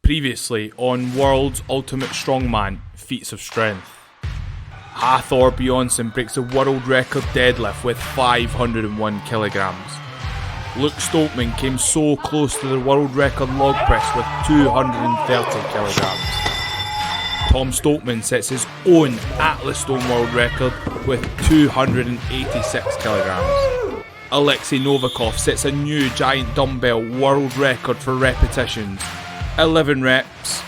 Previously on World's Ultimate Strongman Feats of Strength. Hathor Bjornsson breaks the world record deadlift with 501 kilograms. Luke Stoltman came so close to the world record log press with 230 kilograms. Tom Stoltman sets his own Atlas Stone world record with 286 kilograms. Alexei Novikov sets a new giant dumbbell world record for repetitions. 11 reps,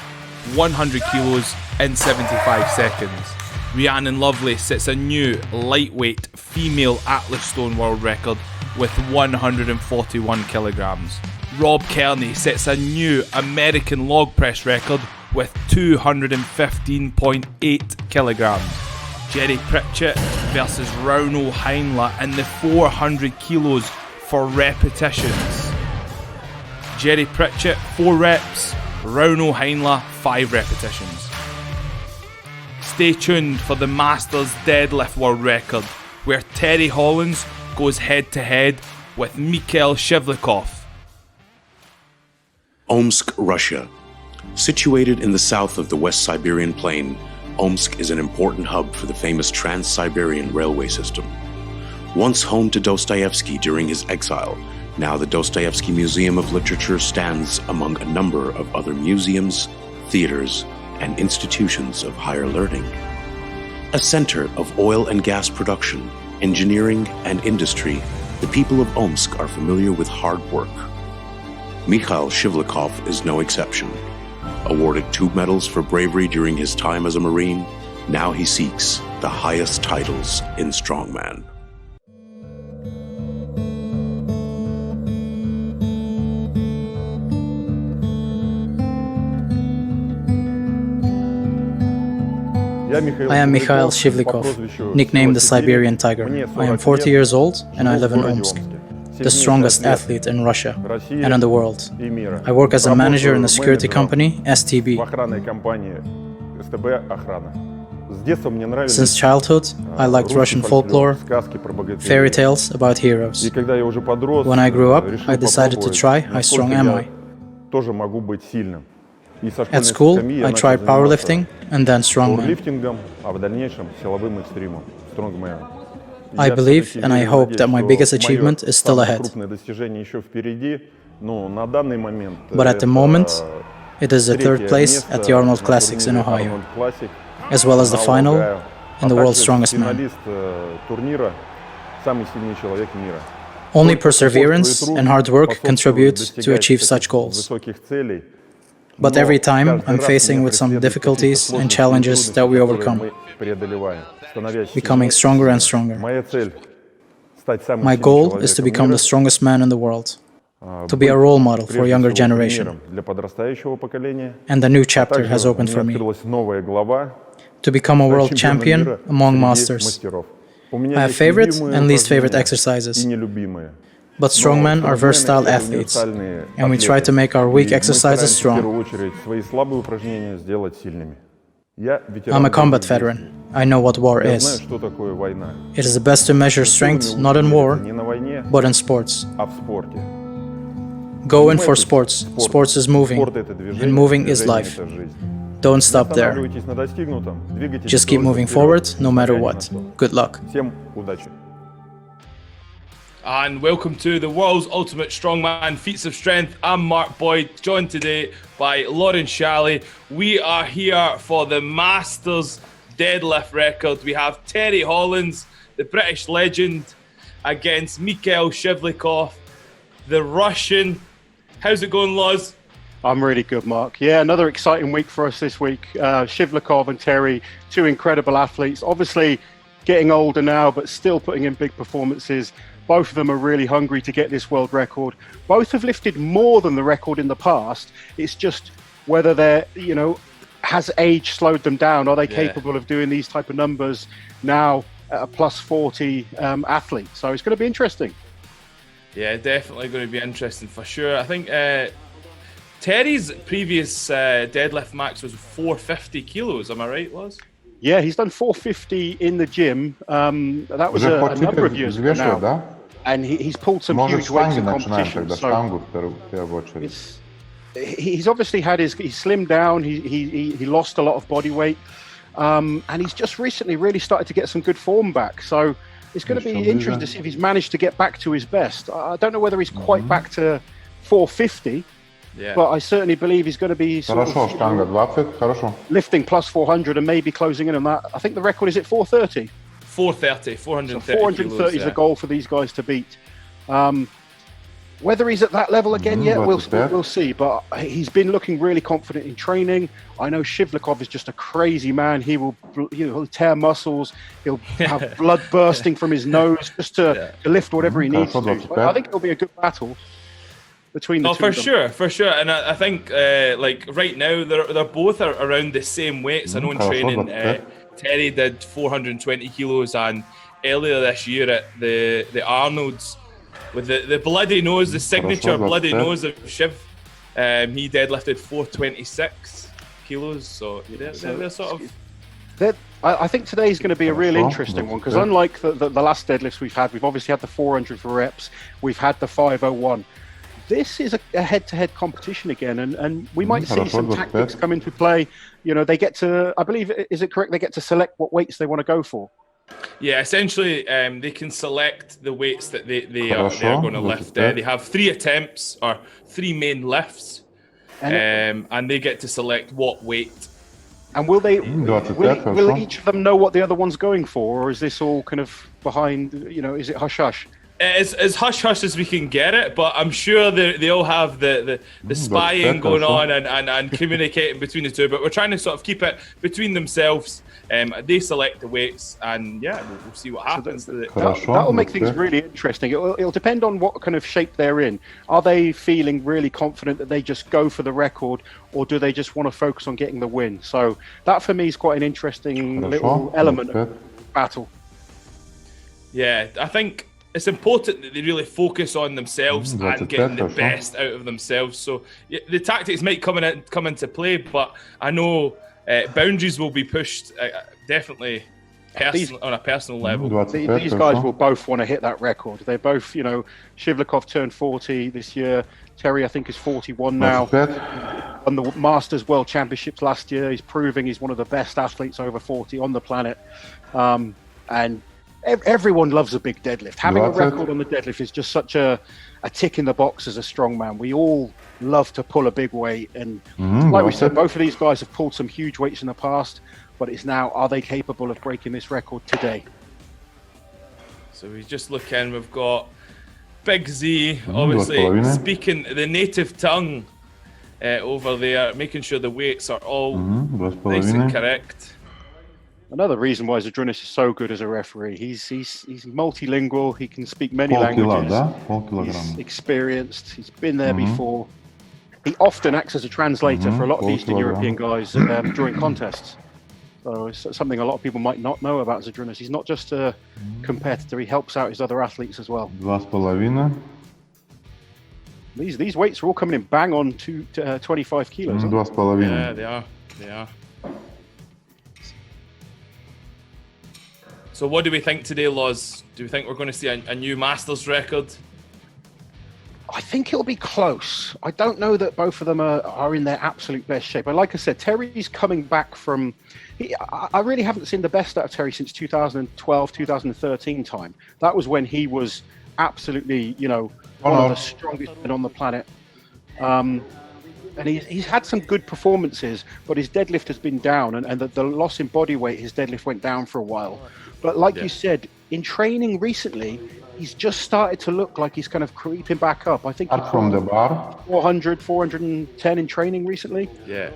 100 kilos in 75 seconds. Rhiannon Lovelace sets a new lightweight female Atlas Stone world record with 141 kilograms. Rob Kearney sets a new American log press record with 215.8 kilograms. Jerry Pritchett versus Rauno Heinla in the 400 kilos for repetitions. Jerry Pritchett 4 reps, Rauno Heinla 5 repetitions. Stay tuned for the Masters Deadlift World Record, where Terry Hollands goes head to head with Mikhail Shivlyakov. Omsk, Russia. Situated in the south of the West Siberian Plain, Omsk is an important hub for the famous Trans-Siberian railway system. Once home to Dostoevsky during his exile, now the Dostoevsky Museum of Literature stands among a number of other museums, theaters, and institutions of higher learning. A center of oil and gas production, engineering, and industry, the people of Omsk are familiar with hard work. Mikhail Shivlyakov is no exception. Awarded 2 medals for bravery during his time as a Marine, now he seeks the highest titles in Strongman. I am Mikhail Shivlyakov, nicknamed the Siberian Tiger. I am 40 years old and I live in Omsk, the strongest athlete in Russia and in the world. I work as a manager in the security company STB. Since childhood, I liked Russian folklore, fairy tales about heroes. When I grew up, I decided to try how strong am I. At school, I tried powerlifting and then strongman. I believe and I hope that my biggest achievement is still ahead. But at the moment, it is the 3rd place at the Arnold Classics in Ohio, as well as the final in the World's Strongest Man. Only perseverance and hard work contribute to achieve such goals. But every time I'm facing with some difficulties and challenges that we overcome, becoming stronger and stronger. My goal is to become the strongest man in the world, to be a role model for a younger generation. And a new chapter has opened for me, to become a world champion among masters. I have favorite and least favorite exercises. But strongmen are versatile athletes, and we try to make our weak exercises strong. I'm a combat veteran. I know what war is. It is best to measure strength not in war, but in sports. Go in for sports. Sports is moving, and moving is life. Don't stop there. Just keep moving forward, no matter what. Good luck. And welcome to the World's Ultimate Strongman Feats of Strength. I'm Mark Boyd, joined today by Lauren Shalley. We are here for the Masters Deadlift Record. We have Terry Hollands, the British legend, against Mikhail Shivlyakov, the Russian. How's it going, Loz? I'm really good, Mark. Yeah, another exciting week for us this week. Shivlyakov and Terry, 2 incredible athletes. Obviously getting older now, but still putting in big performances. Both of them are really hungry to get this world record. Both have lifted more than the record in the past. It's just whether they're, has age slowed them down? Are they capable of doing these type of numbers now at a plus 40 athlete? So it's going to be interesting. Yeah, definitely going to be interesting for sure. I think Terry's previous deadlift max was 450 kilos. Am I right, Loz? Yeah, he's done 450 in the gym. That was a number of years ago now. And he's pulled some huge weights in competition. So he's obviously had he's slimmed down. He lost a lot of body weight, and he's just recently really started to get some good form back. So it's going to be interesting to see if he's managed to get back to his best. I don't know whether he's quite back to 450. Yeah. But I certainly believe he's going to be lifting plus 400 and maybe closing in on that. I think the record is at 430. 430 so 430 is the goal for these guys to beat. Whether he's at that level again yet, we'll see. But he's been looking really confident in training. I know Shivlyakov is just a crazy man. He'll tear muscles. He'll have blood bursting from his nose just to lift whatever he needs to. I think it'll be a good battle between the two. For sure. And I think like right now they're both around the same weights. I know in training Terry did 420 kilos, and earlier this year at the Arnold's with the bloody nose, the signature bloody nose of Shiv, he deadlifted 426 kilos. So they're sort of. I think today is going to be a real interesting one, because unlike the last deadlifts we've obviously had the 400 for reps, we've had the 501. This is a head-to-head competition again, and we might see some tactics come into play. They get to, I believe, is it correct, they get to select what weights they want to go for? Yeah, essentially, they can select the weights that they are going to lift. They have 3 attempts, or 3 main lifts, and they get to select what weight. And will each of them know what the other one's going for, or is this all kind of behind, is it hush-hush? As hush-hush as we can get it, but I'm sure they all have the spying going on and communicating between the two, but we're trying to sort of keep it between themselves. They select the weights, and we'll see what happens. That'll make things really interesting. It'll depend on what kind of shape they're in. Are they feeling really confident that they just go for the record, or do they just want to focus on getting the win? So that for me is quite an interesting little element of battle. Yeah, I think it's important that they really focus on themselves and getting the best out of themselves. So the tactics might come into play, but I know boundaries will be pushed definitely on a personal level. These guys will both want to hit that record. They both, Shivlyakov turned 40 this year. Terry, I think, is 41 now. On the Masters World Championships last year, he's proving he's one of the best athletes over 40 on the planet. And everyone loves a big deadlift. Having a record on the deadlift is just such a tick in the box as a strongman. We all love to pull a big weight, and like we said, both of these guys have pulled some huge weights in the past, but it's now, are they capable of breaking this record today? So we just look in, we've got Big Z, obviously speaking the native tongue over there, making sure the weights are all nice and correct. Another reason why Zydrunas is so good as a referee. He's multilingual. He can speak many languages. He's experienced. He's been there before. He often acts as a translator for a lot of Eastern European guys during contests. So it's something a lot of people might not know about Zydrunas. He's not just a competitor. He helps out his other athletes as well. 2,5. These weights are all coming in bang on to 25 kilos. 2,5. Yeah, they are. So what do we think today, Loz? Do we think we're going to see a new Masters record? I think it'll be close. I don't know that both of them are in their absolute best shape. But like I said, Terry's coming back from... I really haven't seen the best out of Terry since 2012, 2013 time. That was when he was absolutely, one of the strongest men on the planet. And he's had some good performances, but his deadlift has been down, and the loss in body weight, his deadlift went down for a while. But like you said, in training recently, he's just started to look like he's kind of creeping back up. I think from the bar 400, 410 in training recently. Yeah.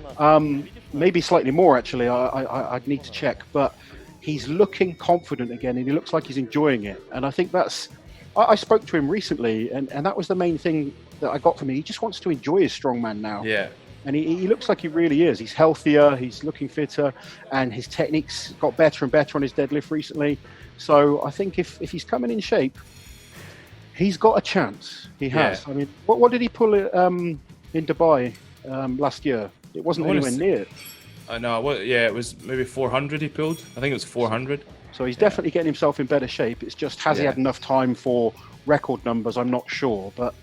Maybe slightly more, actually. I'd need to check. But he's looking confident again, and he looks like he's enjoying it. And I think that's... I spoke to him recently, and that was the main thing that I got from him. He just wants to enjoy his strongman now. Yeah. And he looks like he really is. He's healthier, he's looking fitter, and his techniques got better and better on his deadlift recently. So I think if he's coming in shape, he's got a chance. He has. I mean, what did he pull in Dubai last year? It wasn't anywhere near. I know. It was maybe 400 he pulled. I think it was 400. So he's definitely getting himself in better shape. It's just, has he had enough time for record numbers? I'm not sure, but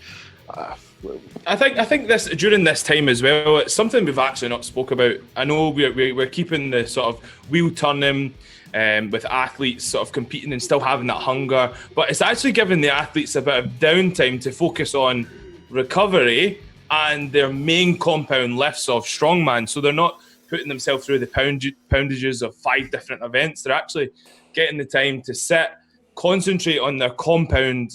I think this during this time as well, it's something we've actually not spoke about. I know we're keeping the sort of wheel turning with athletes sort of competing and still having that hunger, but it's actually giving the athletes a bit of downtime to focus on recovery and their main compound lifts of strongman. So they're not putting themselves through the poundages of 5 different events. They're actually getting the time to sit, concentrate on their compound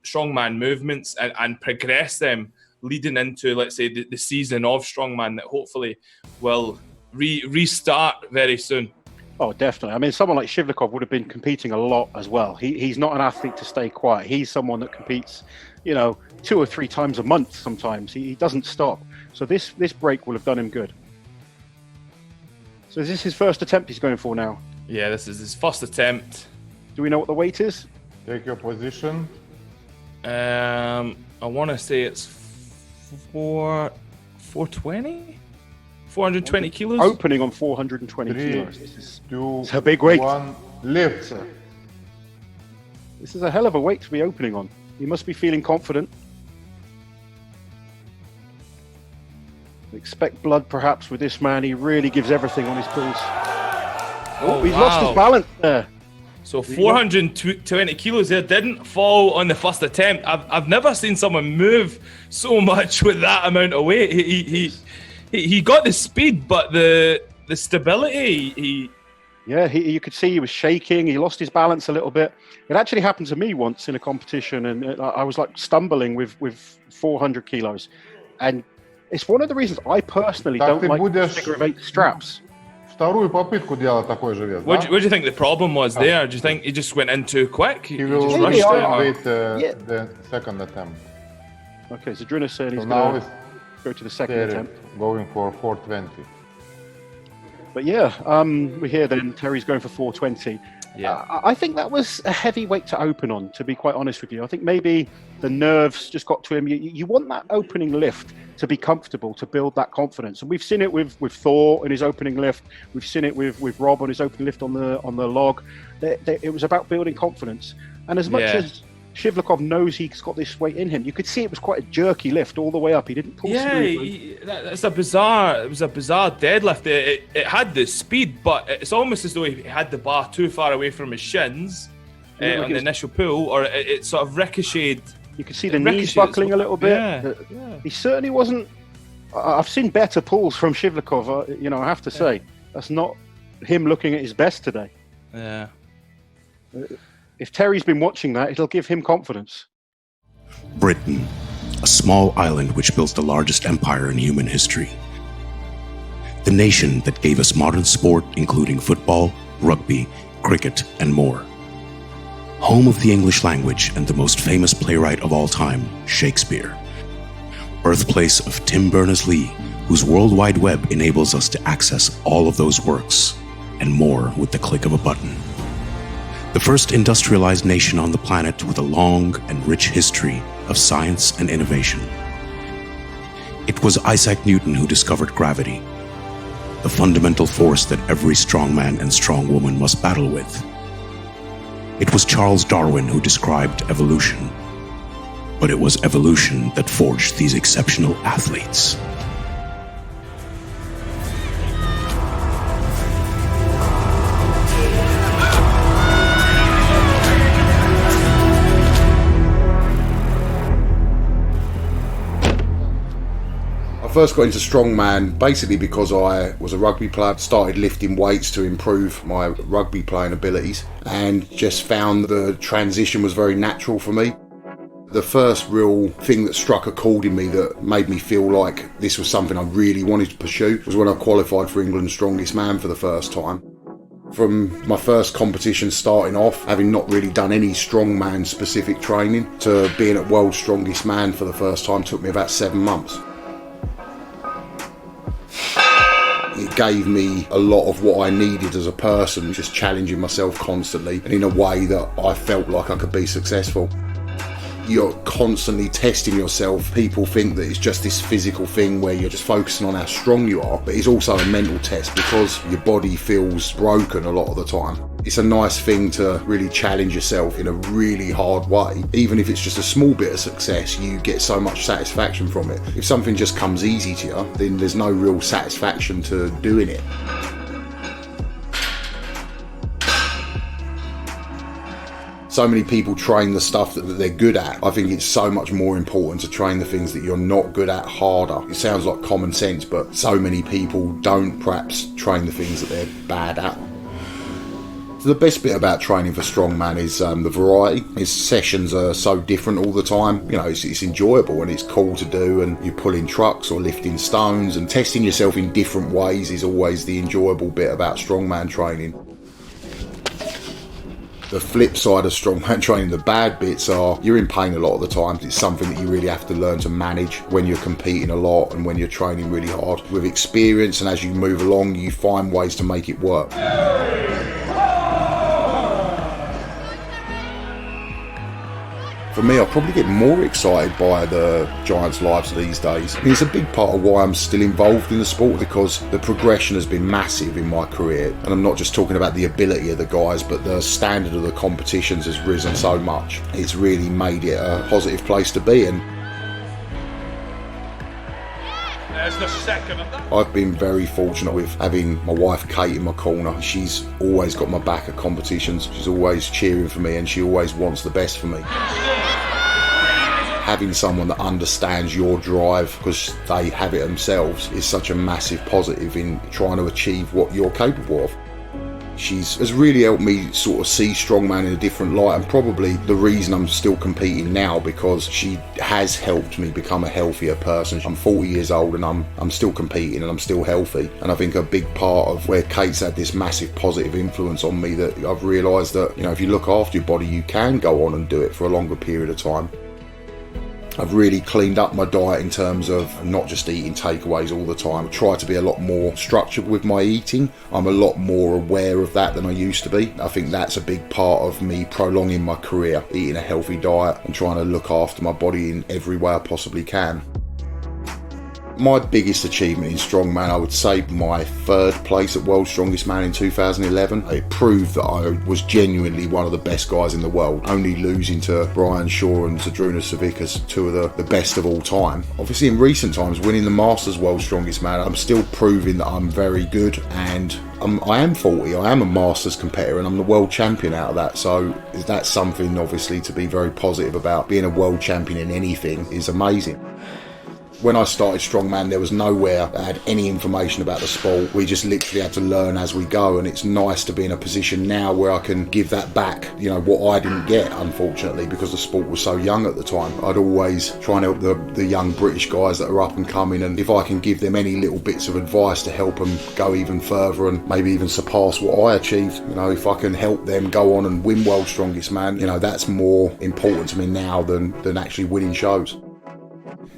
strongman movements and progress them leading into, let's say, the season of strongman that hopefully will restart very soon. Oh, definitely. I mean, someone like Shivlyakov would have been competing a lot as well. He's not an athlete to stay quiet. He's someone that competes, 2 or 3 times a month sometimes. He doesn't stop. So this break will have done him good. So is this his first attempt he's going for now? Yeah, this is his first attempt. Do we know what the weight is? Take your position. I want to say it's 420? 420 kilos? Opening on 420 3, kilos. It's 2, a big weight. 1, lift. This is a hell of a weight to be opening on. He must be feeling confident. Expect blood perhaps with this man. He really gives everything on his pulls. He's lost his balance there. So 420 kilos there, didn't fall on the first attempt. I've never seen someone move so much with that amount of weight. He got the speed, but the stability, you could see he was shaking. He lost his balance a little bit. It actually happened to me once in a competition, and I was like stumbling with 400 kilos. And it's one of the reasons I personally don't like figure of 8 straps. Вторую попытку делать такой же вес, What do you think the problem was there? Do you think he just went in too quick? He will just rushed it? wait the second attempt. Okay, Zydrunas said he's So now going to go to the second Terry attempt. going for 420. But we hear then Terry's going for 420. Yeah. I think that was a heavy weight to open on, to be quite honest with you. I think maybe the nerves just got to him. You want that opening lift to be comfortable, to build that confidence. And we've seen it with Thor in his opening lift. We've seen it with Rob on his opening lift on the log. It was about building confidence. And as much as Shivlyakov knows he's got this weight in him, you could see it was quite a jerky lift all the way up. He didn't pull smoothly. It was a bizarre deadlift. It had the speed, but it's almost as though he had the bar too far away from his shins on the initial pull, or it sort of ricocheted. You could see the knees buckling a little bit. He certainly wasn't. I've seen better pulls from Shivlyakov. I have to say that's not him looking at his best today. Yeah. If Terry's been watching that, it'll give him confidence. Britain, a small island which built the largest empire in human history. The nation that gave us modern sport, including football, rugby, cricket, and more. Home of the English language and the most famous playwright of all time, Shakespeare. Birthplace of Tim Berners-Lee, whose World Wide Web enables us to access all of those works, and more with the click of a button. The first industrialized nation on the planet with a long and rich history of science and innovation. It was Isaac Newton who discovered gravity, the fundamental force that every strong man and strong woman must battle with. It was Charles Darwin who described evolution, but it was evolution that forged these exceptional athletes. I first got into strongman basically because I was a rugby player, started lifting weights to improve my rugby playing abilities, and just found the transition was very natural for me. The first real thing that struck a chord in me that made me feel like this was something I really wanted to pursue was when I qualified for England's Strongest Man for the first time. From my first competition starting off, having not really done any strongman specific training, to being at World's Strongest Man for the first time took me about 7 months. It gave me a lot of what I needed as a person, just challenging myself constantly and in a way that I felt like I could be successful. You're constantly testing yourself. People think that it's just this physical thing where you're just focusing on how strong you are, but it's also a mental test because your body feels broken a lot of the time. It's a nice thing to really challenge yourself in a really hard way. Even if it's just a small bit of success, you get so much satisfaction from it. If something just comes easy to you, then there's no real satisfaction to doing it. So many people train the stuff that they're good at. I think it's so much more important to train the things that you're not good at harder. It sounds like common sense, but so many people don't perhaps train the things that they're bad at. So the best bit about training for strongman is the variety. His sessions are so different all the time. You know, it's enjoyable and it's cool to do, and you're pulling trucks or lifting stones, and testing yourself in different ways is always the enjoyable bit about strongman training. The flip side of strongman training, the bad bits are you're in pain a lot of the time. It's something that you really have to learn to manage when you're competing a lot and when you're training really hard. With experience and as you move along, you find ways to make it work. For me, I probably get more excited by the Giants' lives these days. I mean, it's a big part of why I'm still involved in the sport, because the progression has been massive in my career. And I'm not just talking about the ability of the guys, but the standard of the competitions has risen so much. It's really made it a positive place to be. And I've been very fortunate with having my wife Kate in my corner. She's always got my back at competitions. She's always cheering for me and she always wants the best for me. Having someone that understands your drive because they have it themselves is such a massive positive in trying to achieve what you're capable of. She has really helped me sort of see strongman in a different light, and probably the reason I'm still competing now, because she has helped me become a healthier person. I'm 40 years old and I'm still competing and I'm still healthy, and I think a big part of where Kate's had this massive positive influence on me, that I've realised that, you know, if you look after your body, you can go on and do it for a longer period of time. I've really cleaned up my diet in terms of not just eating takeaways all the time. I try to be a lot more structured with my eating. I'm a lot more aware of that than I used to be. I think that's a big part of me prolonging my career, eating a healthy diet and trying to look after my body in every way I possibly can. My biggest achievement in strongman, I would say my third place at World's Strongest Man in 2011. It proved that I was genuinely one of the best guys in the world, only losing to Brian Shaw and Zydrunas Savickas, two of the best of all time. Obviously in recent times, winning the Masters World's Strongest Man, I'm still proving that I'm very good, and I am 40, I am a Masters competitor, and I'm the world champion out of that, so that's something obviously to be very positive about. Being a world champion in anything is amazing. When I started strongman, there was nowhere that had any information about the sport. We just literally had to learn as we go, and it's nice to be in a position now where I can give that back, you know, what I didn't get, unfortunately, because the sport was so young at the time. I'd always try and help the young British guys that are up and coming, and if I can give them any little bits of advice to help them go even further and maybe even surpass what I achieved, you know, if I can help them go on and win World's Strongest Man, you know, that's more important to me now than actually winning shows.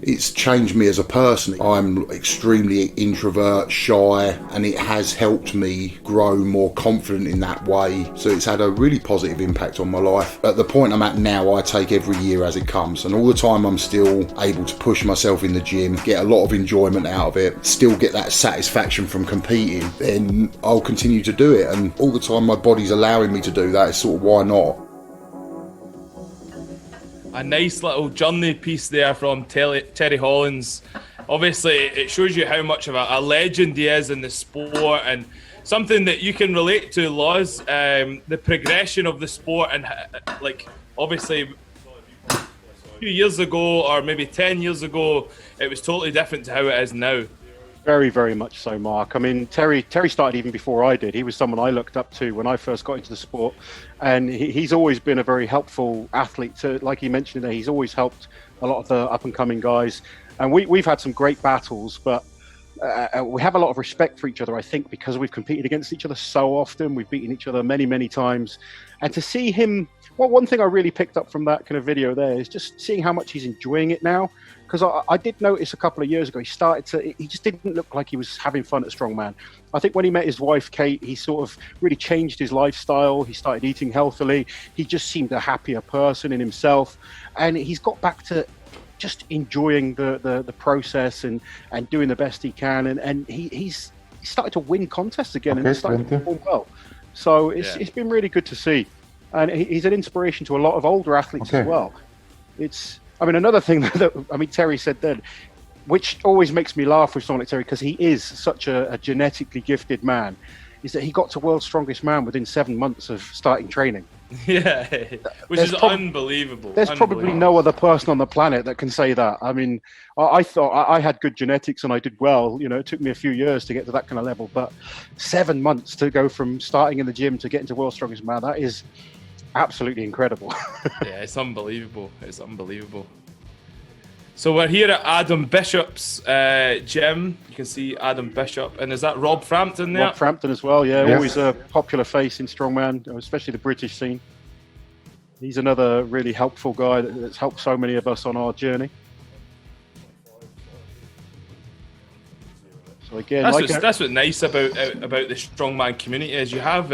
It's changed me as a person. I'm extremely introvert, shy, and it has helped me grow more confident in that way. So it's had a really positive impact on my life. At the point I'm at now, I take every year as it comes, and all the time I'm still able to push myself in the gym, get a lot of enjoyment out of it, still get that satisfaction from competing, then I'll continue to do it. And all the time my body's allowing me to do that, it's sort of why not? A nice little journey piece there from Terry Hollands. Obviously, it shows you how much of a legend he is in the sport, and something that you can relate to, Loz, the progression of the sport, and like, obviously, a few years ago, or maybe 10 years ago, it was totally different to how it is now. Very, very much so, Mark. I mean, Terry started even before I did. He was someone I looked up to when I first got into the sport, and he's always been a very helpful athlete. So, like he mentioned there, he's always helped a lot of the up-and-coming guys. And we've had some great battles, but we have a lot of respect for each other, I think, because we've competed against each other so often. We've beaten each other many, many times. And to see him, well, one thing I really picked up from that kind of video there is just seeing how much he's enjoying it now. Because I did notice a couple of years ago, he just didn't look like he was having fun at Strongman. I think when he met his wife, Kate, he sort of really changed his lifestyle. He started eating healthily. He just seemed a happier person in himself. And he's got back to just enjoying the process and doing the best he can. And he's started to win contests again, and he's started to perform well. So it's been really good to see. And he's an inspiration to a lot of older athletes as well. Another thing that Terry said then, which always makes me laugh with someone like Terry, because he is such a genetically gifted man, is that he got to World's Strongest Man within 7 months of starting training. Yeah, which is unbelievable. There's probably no other person on the planet that can say that. I mean, I thought I had good genetics and I did well. You know, it took me a few years to get to that kind of level, but 7 months to go from starting in the gym to getting to World's Strongest Man, that is absolutely incredible. Yeah, it's unbelievable. It's unbelievable. So we're here at Adam Bishop's gym. You can see Adam Bishop. And is that Rob Frampton there? Rob Frampton as well, yeah. Yes. Always a popular face in strongman, especially the British scene. He's another really helpful guy that's helped so many of us on our journey. So again, that's what's nice about the strongman community is you have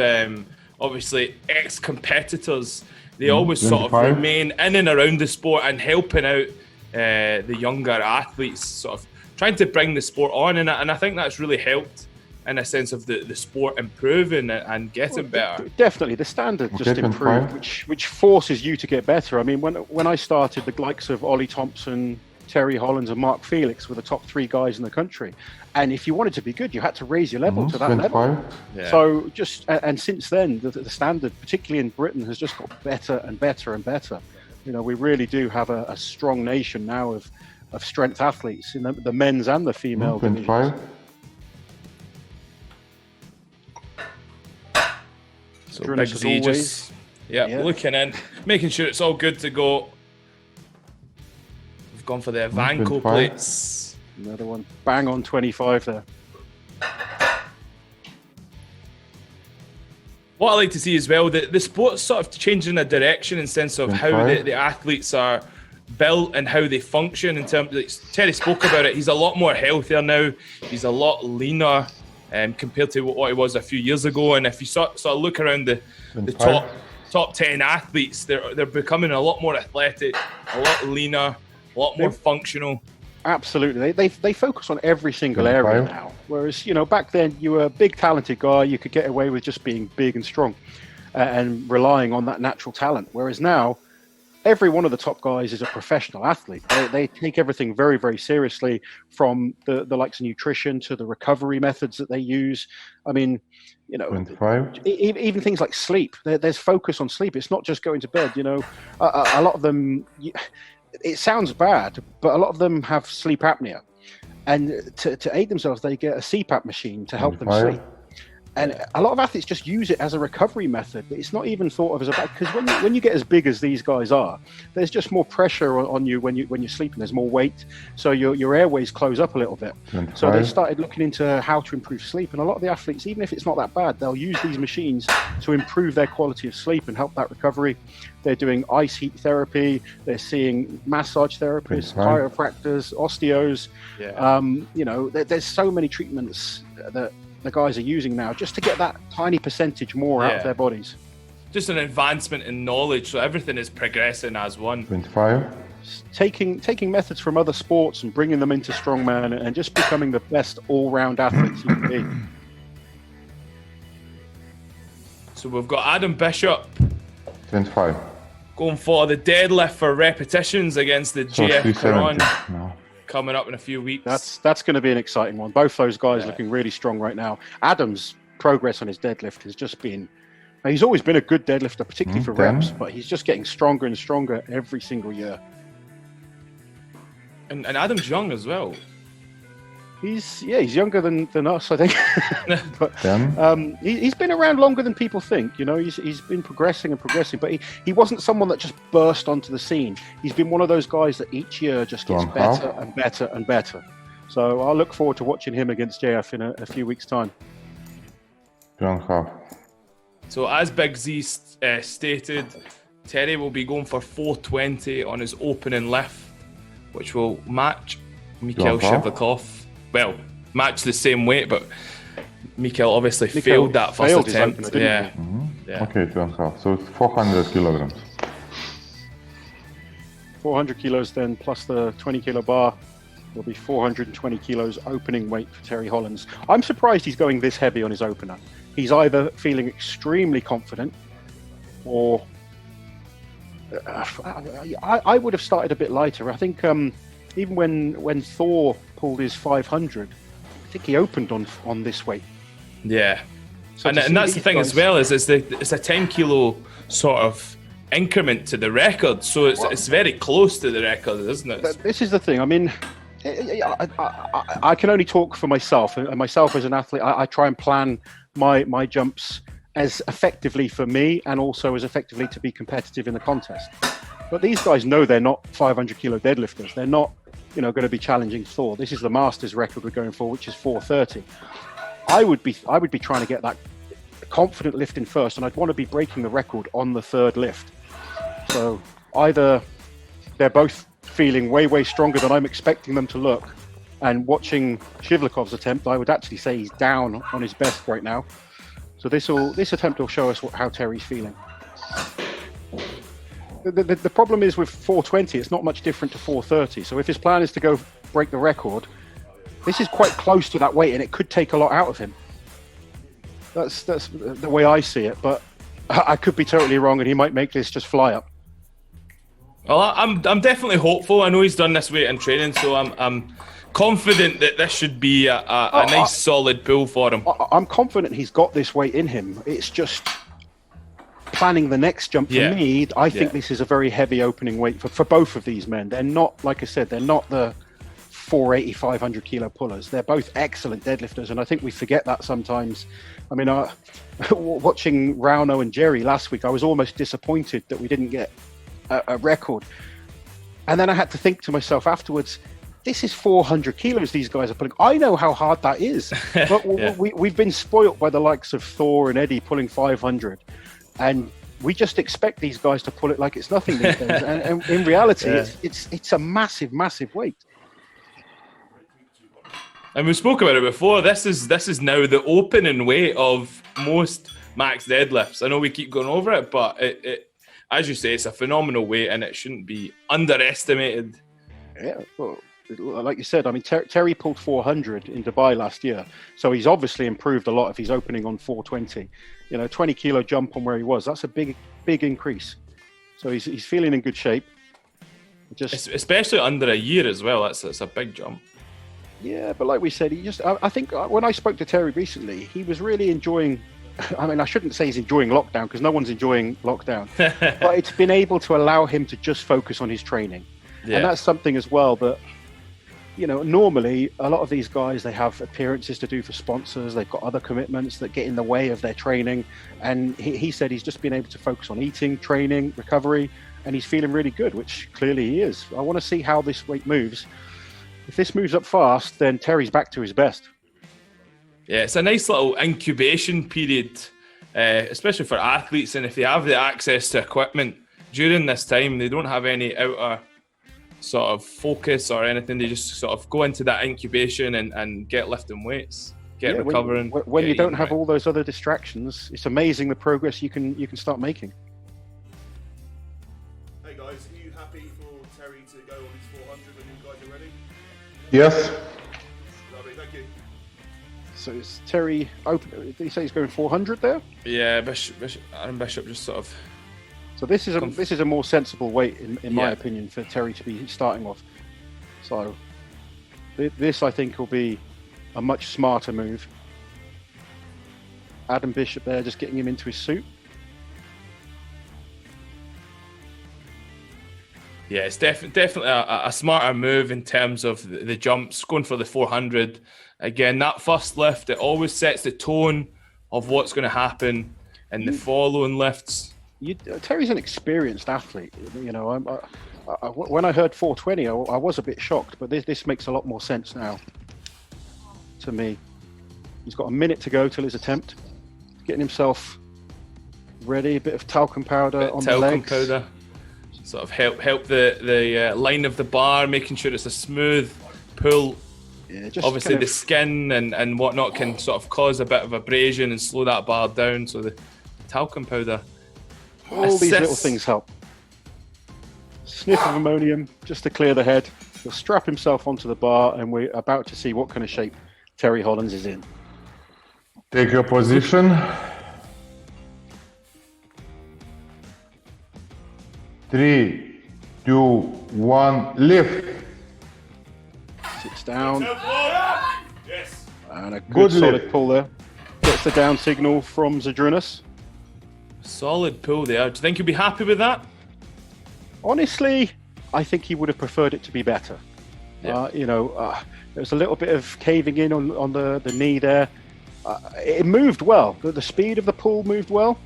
obviously ex-competitors. They always sort of remain in and around the sport and helping out the younger athletes, sort of trying to bring the sport on, and I think that's really helped in a sense of the sport improving and getting better. Definitely, the standard just improved, which forces you to get better. I mean, when I started, the likes of Ollie Thompson, Terry Hollands, and Mark Felix were the top 3 guys in the country, and if you wanted to be good, you had to raise your level to that level. Yeah. So and since then, the standard, particularly in Britain, has just got better and better and better. You know, we really do have a strong nation now of strength athletes in the men's and the female divisions. So Big Z just looking in, making sure it's all good to go. We've gone for the Vanco plates. Another one, bang on 25 there. What I like to see as well, the sport's sort of changing a direction in sense of how the athletes are built and how they function. In terms, like Terry spoke about it, he's a lot more healthier now. He's a lot leaner compared to what he was a few years ago. And if you sort of look around the top 10 athletes, they're becoming a lot more athletic, a lot leaner, a lot more functional. Absolutely. They focus on every single area now. Whereas, you know, back then you were a big, talented guy. You could get away with just being big and strong and relying on that natural talent. Whereas now, every one of the top guys is a professional athlete. They take everything very, very seriously, from the likes of nutrition to the recovery methods that they use. I mean, you know, even things like sleep. There's focus on sleep. It's not just going to bed. You know, a lot of them... It sounds bad, but a lot of them have sleep apnea, and to aid themselves, they get a CPAP machine to help them sleep. And a lot of athletes just use it as a recovery method, but it's not even thought of as a bad, because when you get as big as these guys are, there's just more pressure on you when you're sleeping. There's more weight, so your airways close up a little bit. So they started looking into how to improve sleep, and a lot of the athletes, even if it's not that bad, they'll use these machines to improve their quality of sleep and help that recovery. They're doing ice heat therapy. They're seeing massage therapists, chiropractors, osteos. You know, there's so many treatments that the guys are using now just to get that tiny percentage more out of their bodies. Just an advancement in knowledge, so everything is progressing as one. Taking methods from other sports and bringing them into strongman and just becoming the best all-round athletes you can be. So we've got Adam Bishop 25. Going for the deadlift for repetitions against the GF Caron. Coming up in a few weeks. That's going to be an exciting one. Both those guys looking really strong right now. Adam's progress on his deadlift has just been... He's always been a good deadlifter, particularly for reps, but he's just getting stronger and stronger every single year. And Adam's young as well. He's younger than us, I think. But he's been around longer than people think. You know, he's been progressing, but he wasn't someone that just burst onto the scene. He's been one of those guys that each year just gets better and better and better. So I'll look forward to watching him against JF in a few weeks' time. So as Big Z stated, Terry will be going for 420 on his opening lift, which will match Mikhail Shivlyakov. Well, match the same weight, but Mikhail obviously failed that first attempt. Okay, 2.5. So it's 400 kilograms. 400 kilos then, plus the 20 kilo bar, will be 420 kilos opening weight for Terry Hollands. I'm surprised he's going this heavy on his opener. he's either feeling extremely confident, or I would have started a bit lighter. I think even when Thor pulled his 500, I think he opened on this weight. Yeah, so and that's the thing as well, is it's a 10 kilo sort of increment to the record, so it's very close to the record, isn't it? This is the thing. I mean, I can only talk for myself, and myself as an athlete, I try and plan my jumps as effectively for me and also as effectively to be competitive in the contest. But these guys know they're not 500 kilo deadlifters. They're not, going to be challenging Thor. This is the Masters record we're going for, which is 430. I would be trying to get that confident lift in first, and I'd want to be breaking the record on the third lift. So either they're both feeling way stronger than I'm expecting them to look, and watching Shivlyakov's attempt, I would actually say he's down on his best right now. So this attempt will show us how Terry's feeling. The problem is with 420, it's not much different to 430. So if his plan is to go break the record, this is quite close to that weight, and it could take a lot out of him. That's the way I see it, but I could be totally wrong, and he might make this just fly up. Well, I'm definitely hopeful. I know he's done this weight in training, so I'm confident that this should be a nice solid pull for him. I'm confident he's got this weight in him. It's just planning the next jump. For me, I think this is a very heavy opening weight for both of these men. They're not, like I said, they're not the 480, 500 kilo pullers. They're both excellent deadlifters, and I think we forget that sometimes. I mean, watching Rauno and Jerry last week, I was almost disappointed that we didn't get a record. And then I had to think to myself afterwards, this is 400 kilos these guys are pulling. I know how hard that is. But we've been spoilt by the likes of Thor and Eddie pulling 500. And we just expect these guys to pull it like it's nothing these days. And in reality, it's a massive weight. And we spoke about it before. This is now the opening weight of most max deadlifts. I know we keep going over it, but it as you say, it's a phenomenal weight, and it shouldn't be underestimated. Yeah, well, like you said, I mean, Terry pulled 400 in Dubai last year, so he's obviously improved a lot if he's opening on 420. 20 kilo jump on where he was. That's a big increase. So he's feeling in good shape. Especially under a year as well. That's a big jump. Yeah, but like we said, I think when I spoke to Terry recently, he was really enjoying. I mean, I shouldn't say he's enjoying lockdown, because no one's enjoying lockdown, but it's been able to allow him to just focus on his training. And that's something as well that, normally a lot of these guys, they have appearances to do for sponsors. They've got other commitments that get in the way of their training. And he said he's just been able to focus on eating, training, recovery, and he's feeling really good, which clearly he is. I want to see how this weight moves. If this moves up fast, then Terry's back to his best. Yeah, it's a nice little incubation period, especially for athletes. And if they have the access to equipment during this time, they don't have any outer sort of focus or anything. They just sort of go into that incubation and get lifting weights, recovering. When you don't have all those other distractions, it's amazing the progress you can start making. Hey guys, are you happy for Terry to go on his 400 when you guys are ready? Yes. Lovely, thank you. So is Terry open? Did he say he's going 400 there? Yeah, Aaron Bishop just sort of. So this is a more sensible weight in my opinion for Terry to be starting off. So this I think will be a much smarter move. Adam Bishop there, just getting him into his suit. Yeah, it's definitely a smarter move in terms of the jumps, going for the 400. Again, that first lift, it always sets the tone of what's going to happen in the following lifts. Terry's an experienced athlete. When I heard 420, I was a bit shocked, but this makes a lot more sense now to me. He's got a minute to go till his attempt. Getting himself ready, a bit of talcum powder on the legs. Talcum powder. Sort of help the line of the bar, making sure it's a smooth pull. Yeah, obviously the skin and whatnot can sort of cause a bit of abrasion and slow that bar down. So the talcum powder. All these little things help. Sniff of ammonium just to clear the head. He'll strap himself onto the bar, and we're about to see what kind of shape Terry Hollands is in. Take your position. 3, 2, 1, lift. Sits down. Yes. And a good Good solid lift. pull there. Gets the down signal from Zydrunas. Solid pull there. Do you think you'll be happy with that? Honestly, I think he would have preferred it to be better. Yeah. There was a little bit of caving in on the knee there. It moved well. The speed of the pull moved well.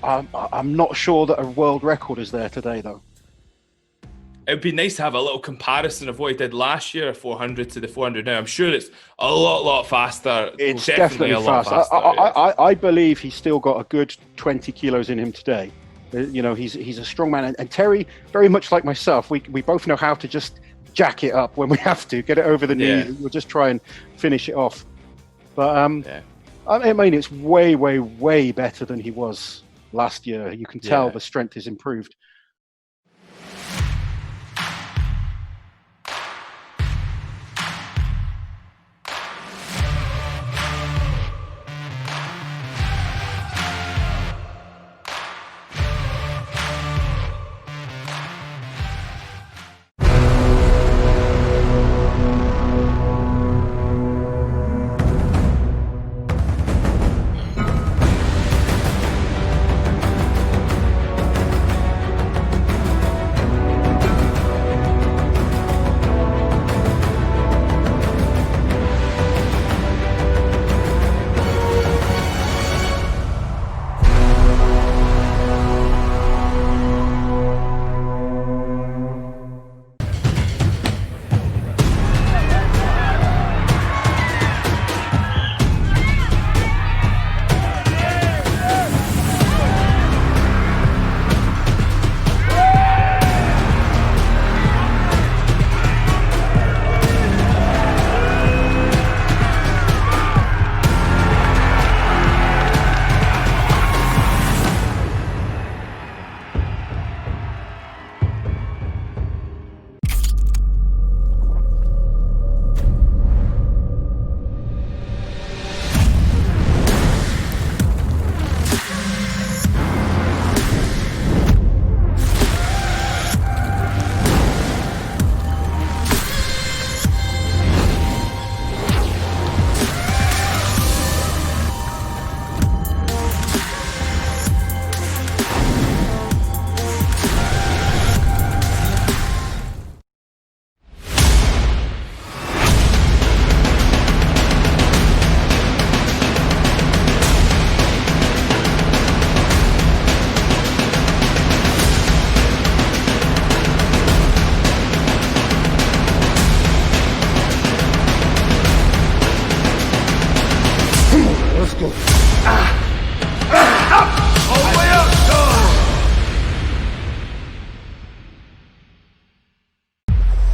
I'm not sure that a world record is there today, though. It would be nice to have a little comparison of what he did last year, 400 to the 400 now. I'm sure it's a lot faster. It's Well, definitely a lot fast. faster. I believe he's still got a good 20 kilos in him today. He's a strong man. And Terry, very much like myself, we both know how to just jack it up when we have to, get it over the knee. Yeah. We'll just try and finish it off. But Yeah. I mean, it's way better than he was last year. You can tell Yeah. the strength is improved.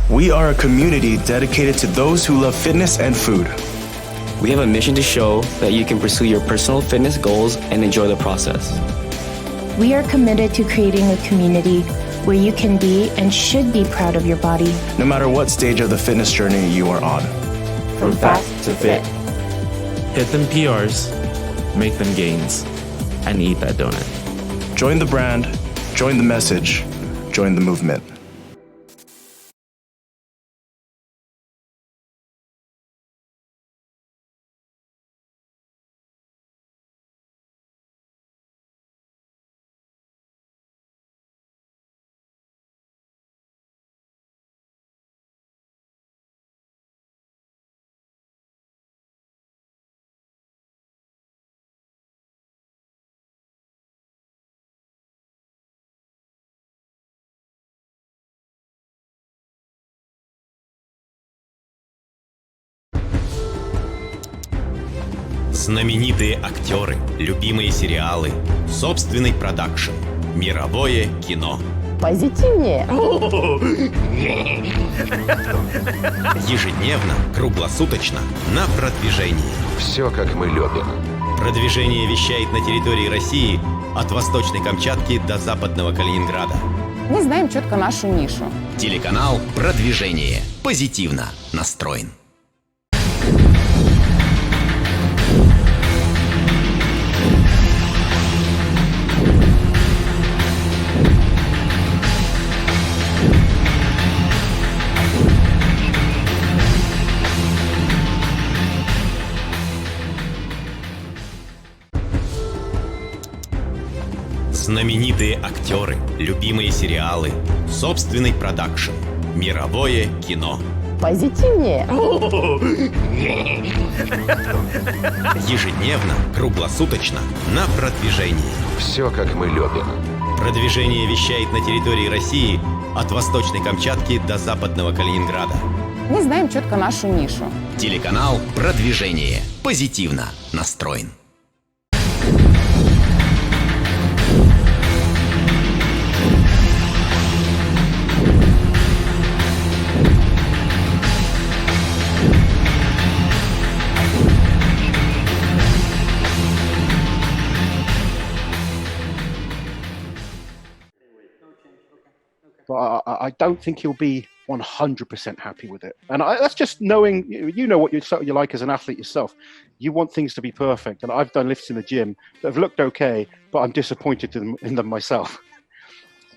We are a community dedicated to those who love fitness and food. We have a mission to show that you can pursue your personal fitness goals and enjoy the process. We are committed to creating a community where you can be and should be proud of your body. No matter what stage of the fitness journey you are on. From fast to fit. Hit them PRs, make them gains, and eat that donut. Join the brand, join the message, join the movement. Знаменитые актеры, любимые сериалы, собственный продакшн, мировое кино. Позитивнее. Ежедневно, круглосуточно, на продвижении. Все, как мы любим. Продвижение вещает на территории России от Восточной Камчатки до Западного Калининграда. Мы знаем четко нашу нишу. Телеканал «Продвижение». Позитивно настроен. Знаменитые актеры, любимые сериалы, собственный продакшн, мировое кино. Позитивнее. Ежедневно, круглосуточно, на продвижении. Все, как мы любим. Продвижение вещает на территории России от Восточной Камчатки до Западного Калининграда. Мы знаем четко нашу нишу. Телеканал «Продвижение». Позитивно настроен. But I don't think he'll be 100% happy with it. And that's just knowing, you know what you're like as an athlete yourself. You want things to be perfect. And I've done lifts in the gym that have looked okay, but I'm disappointed in them myself.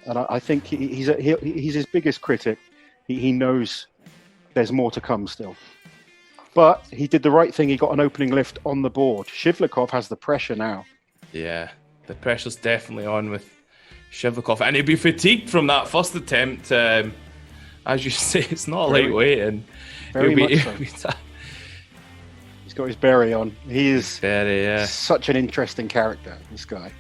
And I think he's his biggest critic. He knows there's more to come still. But he did the right thing. He got an opening lift on the board. Shivlyakov has the pressure now. Yeah, the pressure's definitely on with Shivlyakov, and he'll be fatigued from that first attempt. As you say, it's not a lightweight, and he's got his berry on. He is such an interesting character, this guy.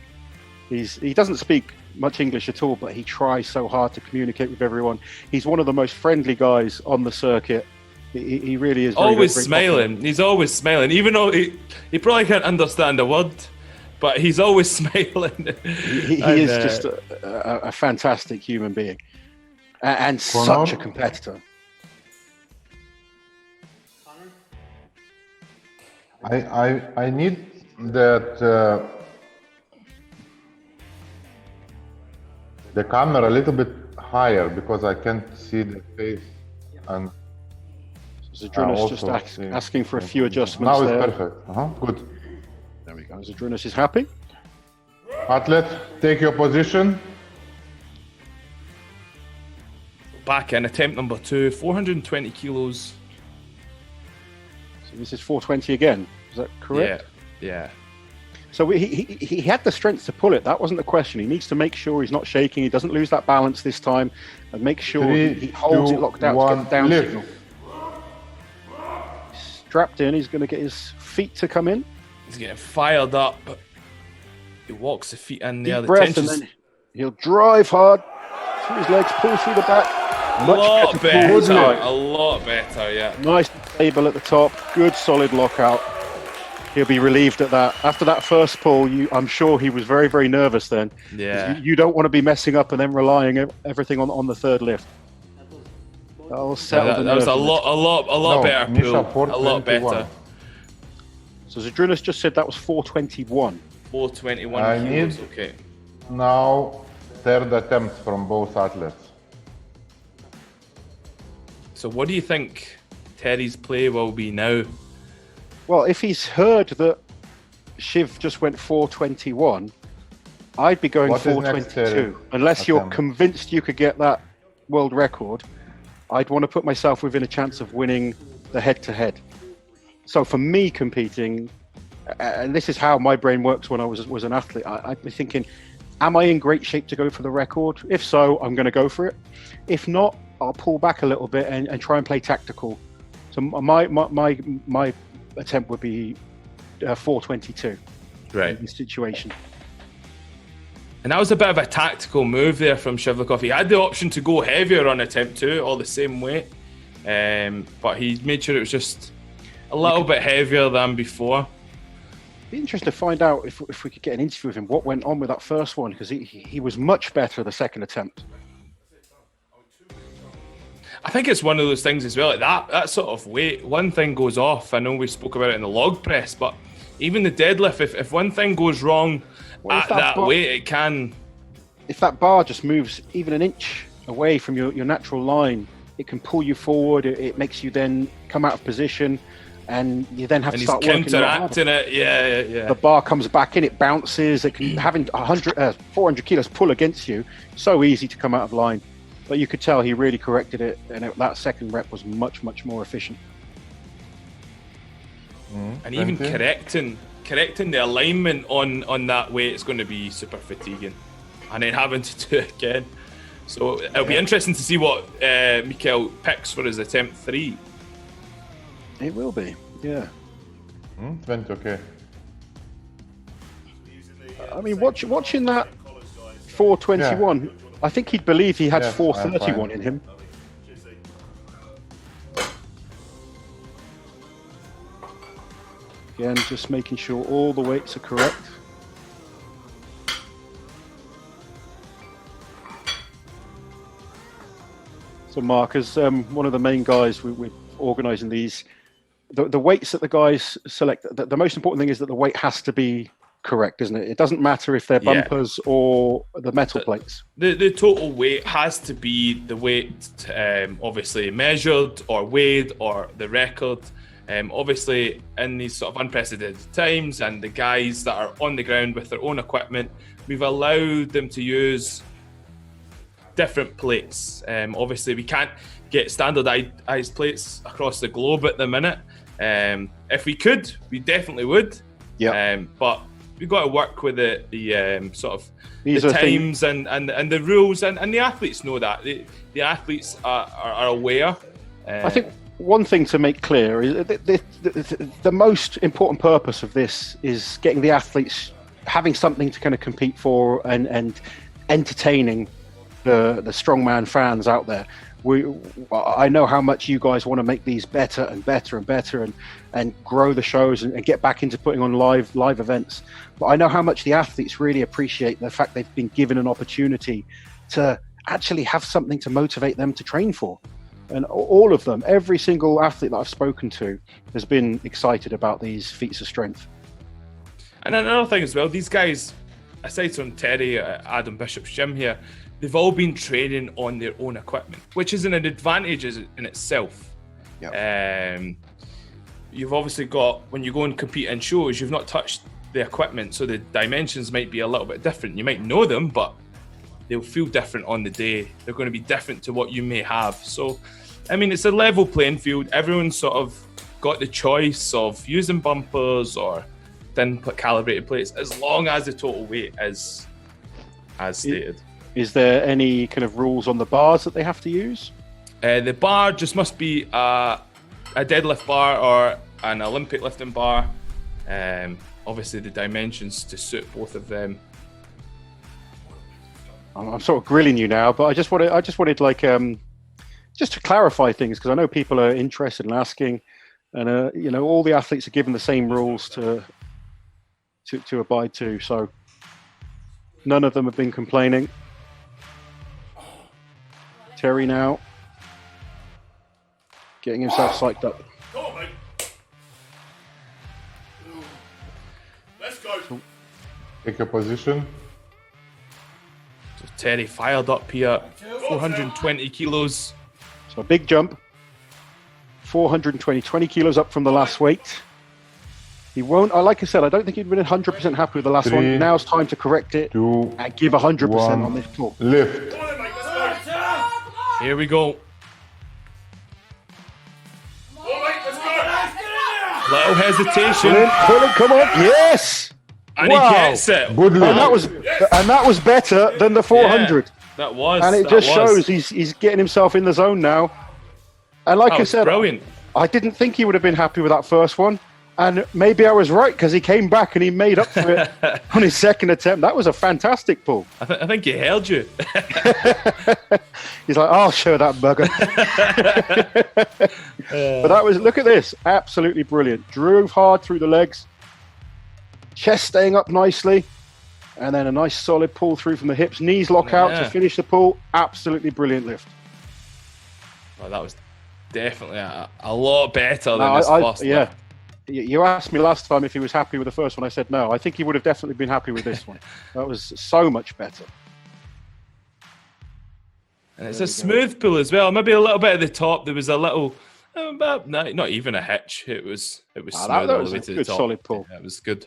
He doesn't speak much English at all, but he tries so hard to communicate with everyone. He's one of the most friendly guys on the circuit. He really is. Always smiling. Popular. He's always smiling, even though he probably can't understand a word. But he's always smiling. He is just a fantastic human being, and such a competitor. I need that the camera a little bit higher because I can't see the face. And Zydrunas just asking for a few adjustments. Now there. It's perfect. Good. There we go. Zydrunas is happy. Athlete, take your position. Back in attempt number 2, 420 kilos. So this is 420 again. Is that correct? Yeah. So he had the strength to pull it. That wasn't the question. He needs to make sure he's not shaking. He doesn't lose that balance this time, and make sure he holds it locked out to get the down signal. Strapped in. He's going to get his feet to come in. He's getting fired up. He walks the feet in there. Deep breath, and then he'll drive hard through his legs, pull through the back. A lot better, yeah. Nice stable at the top. Good solid lockout. He'll be relieved at that. After that first pull, I'm sure he was very, very nervous then. Yeah. You don't want to be messing up and then relying everything on the third lift. That'll settle that was a lot better pull. A lot better. So Zydrunas just said that was 421. 421 kilos, okay. Now, third attempt from both athletes. So what do you think Terry's play will be now? Well, if he's heard that Shiv just went 421, I'd be going 422. Unless you're convinced you could get that world record, I'd want to put myself within a chance of winning the head-to-head. So for me competing, and this is how my brain works when I was an athlete, I'd be thinking, am I in great shape to go for the record? If so, I'm going to go for it. If not, I'll pull back a little bit and try and play tactical. So my attempt would be 422. Right. In this situation. And that was a bit of a tactical move there from Shivlyakov. He had the option to go heavier on attempt 2, all the same weight, but he made sure it was just a little bit heavier than before. Be interesting to find out if we could get an interview with him, what went on with that first one, because he was much better the second attempt. I think it's one of those things as well, like that sort of weight, one thing goes off. I know we spoke about it in the log press, but even the deadlift, if one thing goes wrong at that weight, it can... If that bar just moves even an inch away from your natural line, it can pull you forward, it makes you then come out of position, and you then have to start working counteracting it. Yeah. The bar comes back in, it bounces, it can having 400 kilos pull against you, so easy to come out of line. But you could tell he really corrected it, and that second rep was much, much more efficient. And even correcting the alignment on that weight is going to be super fatiguing. and then having to do it again. So it'll be interesting to see what Mikhail picks for his attempt 3. It will be, yeah. It went okay. I mean, watching that 421, I think he'd believe he had 431 in him. Again, just making sure all the weights are correct. So Mark, as one of the main guys we're organising these, the weights that the guys select, the most important thing is that the weight has to be correct, isn't it? It doesn't matter if they're bumpers or the metal plates. The total weight has to be the weight obviously measured or weighed or the record. Obviously, in these sort of unprecedented times, and the guys that are on the ground with their own equipment, we've allowed them to use different plates. Obviously, we can't get standardized plates across the globe at the minute. If we could, we definitely would. Yeah. But we've got to work with the sort of the times and the rules, and the athletes know that. The athletes are aware. I think one thing to make clear is the most important purpose of this is getting the athletes having something to kind of compete for and entertaining the strongman fans out there. I know how much you guys want to make these better and better and better and grow the shows and get back into putting on live events. But I know how much the athletes really appreciate the fact they've been given an opportunity to actually have something to motivate them to train for. And all of them, every single athlete that I've spoken to has been excited about these feats of strength. And another thing as well, these guys, aside from Terry at Adam Bishop's gym here, they've all been training on their own equipment, which is an advantage in itself. Yep. You've obviously got, when you go and compete in shows, you've not touched the equipment, so the dimensions might be a little bit different. You might know them, but they'll feel different on the day. They're going to be different to what you may have. So, I mean, it's a level playing field. Everyone's sort of got the choice of using bumpers or thin calibrated plates, as long as the total weight is as stated. Is there any kind of rules on the bars that they have to use? The bar just must be a deadlift bar or an Olympic lifting bar. Obviously, the dimensions to suit both of them. I'm sort of grilling you now, but I just wanted like just to clarify things, because I know people are interested in asking, and you know, all the athletes are given the same rules to abide to, so none of them have been complaining. Terry now getting himself psyched up. Come on, mate. Let's go. Take a position. So Terry fired up here, 420 kilos. So a big jump. 20 kilos up from the last weight. He won't, like I said, I don't think he'd been 100% happy with the last one. Now it's time to correct it and give 100% on this pull. Lift. Come on, mate. Let's go. Here we go. Little hesitation. Pull it, come on. Yes. And he gets it. Good lift. And that was better than the 400. Yeah, that was. And it just shows he's getting himself in the zone now. And like I said, brilliant. I didn't think he would have been happy with that first one. And maybe I was right, because he came back and he made up for it on his second attempt. That was a fantastic pull. I think he held you. He's like, I'll show that bugger. But that was, look at this, absolutely brilliant. Drove hard through the legs, chest staying up nicely, and then a nice solid pull through from the hips. Knees lock out to finish the pull. Absolutely brilliant lift. Well, that was definitely a lot better than his first lift. You asked me last time if he was happy with the first one. I said no. I think he would have definitely been happy with this one. That was so much better. And it's a smooth pull as well. Maybe a little bit at the top. There was a little, not even a hitch. It was smooth all the way to the top. Solid pull. Yeah, it was good.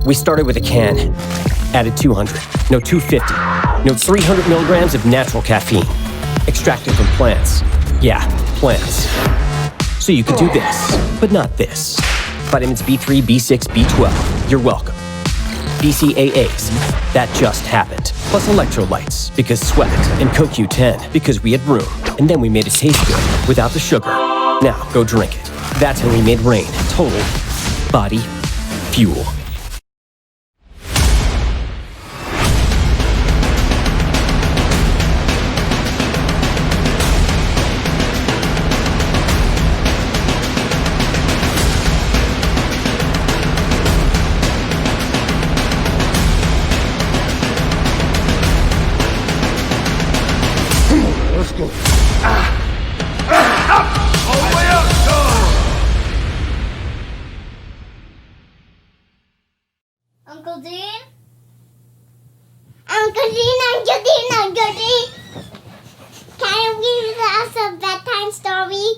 We started with a can, added 200, no 250, no 300 milligrams of natural caffeine, extracted from plants. Yeah, plants. So you could do this, but not this. Vitamins B3, B6, B12, you're welcome. BCAAs, that just happened. Plus electrolytes, because sweat, and CoQ10, because we had room. And then we made it taste good, without the sugar. Now, go drink it. That's how we made Rain total body fuel. Let's go. All the way up. Uncle Dean? Uncle Dean, Uncle Dean, Uncle Dean. Can you give us a bedtime story?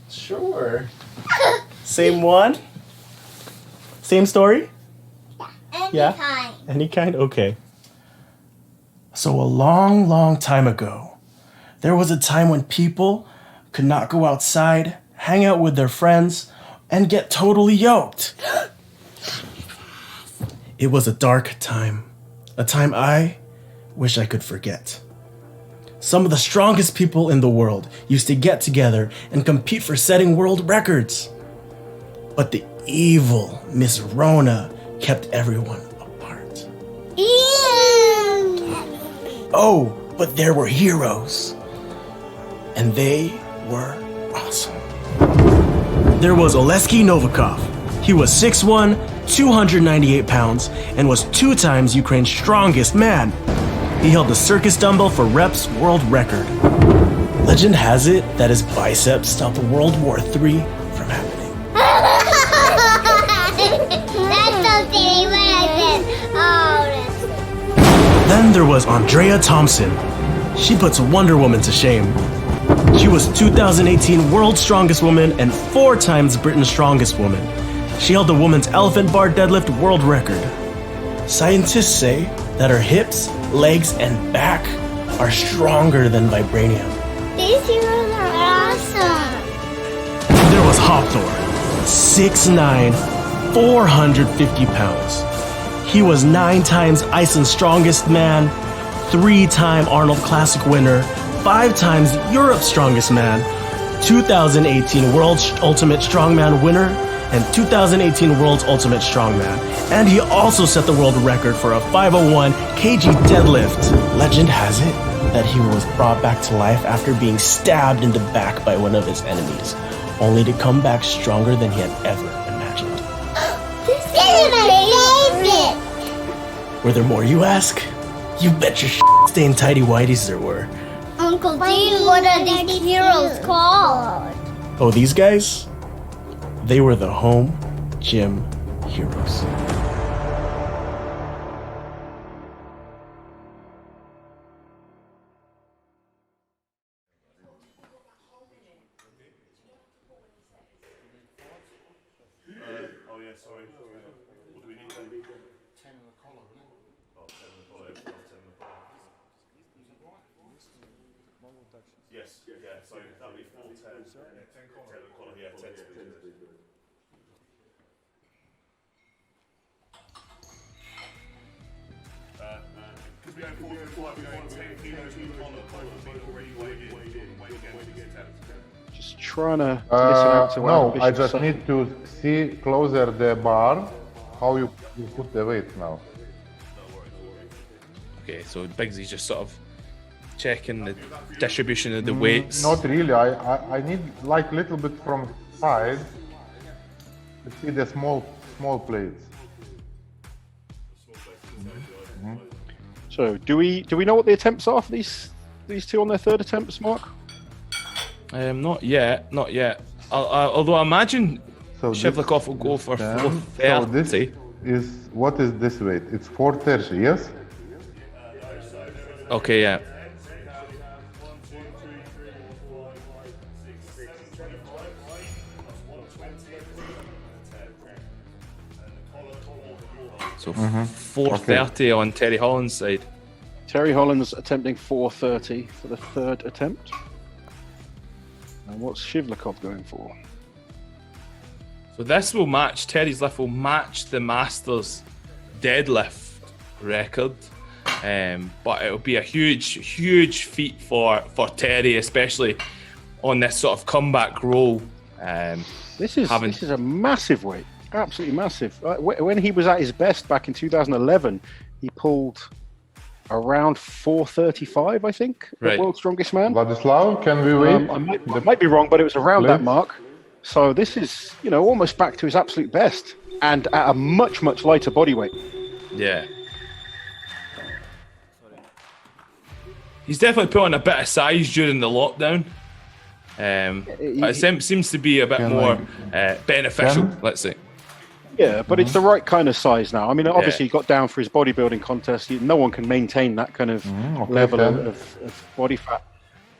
Sure. Same one? Same story? Any kind. Any kind? Okay. So a long, long time ago, there was a time when people could not go outside, hang out with their friends, and get totally yoked. It was a dark time, a time I wish I could forget. Some of the strongest people in the world used to get together and compete for setting world records. But the evil Miss Rona kept everyone apart. Oh, but there were heroes. And they were awesome. There was Oleksiy Novikov. He was 6'1", 298 pounds, and was 2 times Ukraine's strongest man. He held the circus dumbbell for reps world record. Legend has it that his biceps stopped World War III from happening. That's so silly when I said, Then there was Andrea Thompson. She puts Wonder Woman to shame. She was 2018 World's Strongest Woman and 4 times Britain's Strongest Woman. She held the woman's elephant bar deadlift world record. Scientists say that her hips, legs, and back are stronger than vibranium. These heroes are awesome. There was Hopthor, 6'9", 450 pounds. He was 9 times Iceland's strongest man, 3-time Arnold Classic winner, 5 times Europe's strongest man, 2018 World's Ultimate Strongman winner, and 2018 World's Ultimate Strongman. And he also set the world record for a 501 kg deadlift. Legend has it that he was brought back to life after being stabbed in the back by one of his enemies, only to come back stronger than he had ever imagined. This is my favorite. Were there more, you ask? You bet your stained tidy whities there were. Uncle Dean, what are these heroes called? Oh, these guys? They were the home gym heroes. Oh yeah, sorry. What do we need then? 10 in the collar, isn't it? Oh, 10 in the collar. 10 in the collar. Yes, yeah, so that'll be 4 10. 10 collar. 10 in the collar, yeah, 10 speed. Because we go 4 to 5, we're going 10 kilos in the collar, both of them already weighed in. Weight again to get 10. Just trying to listen out to No, what I just need to see closer the bar, how you put the weight now. Okay, so Biggsy's just sort of checking the distribution of the weights. Not really. I need like little bit from side to see the small plates. So, do we know what the attempts are for these two on their third attempts, Mark? Not yet. Although I imagine Shivlyakov will go for 430. So this is, what is this weight? It's 430, yes? Okay, yeah. So 430 on Terry Hollands' side. Terry Hollands attempting 430 for the third attempt. And what's Shivlyakov going for? So this will match, Terry's lift will match the Masters deadlift record. But it'll be a huge feat for Terry, especially on this sort of comeback role. This is a massive weight, absolutely massive. When he was at his best back in 2011, he pulled around 435, I think, right. World's Strongest Man. Vladislav, can we wait? I might be wrong, but it was around that mark. So this is, almost back to his absolute best, and at a much lighter body weight. Yeah. He's definitely put on a bit of size during the lockdown. It seems to be a bit more beneficial, let's say. Yeah, but it's the right kind of size now. I mean, obviously he got down for his bodybuilding contest. No one can maintain that kind of level of body fat.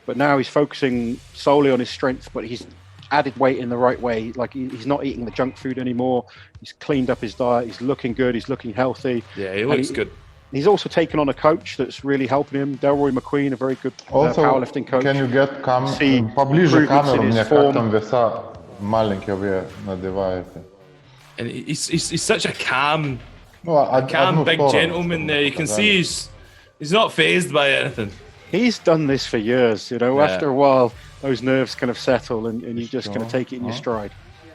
But now he's focusing solely on his strength, but he's added weight in the right way. Like he's not eating the junk food anymore. He's cleaned up his diet. He's looking good. He's looking healthy. Yeah, he looks good. He's also taken on a coach that's really helping him. Delroy McQueen, a very good powerlifting coach. Can you get поближе камеру? Мне как там веса маленькие вы надеваете. And he's such a calm big gentleman there. You can see he's not fazed by anything. He's done this for years, After a while, those nerves kind of settle and you just kind of take it in your stride.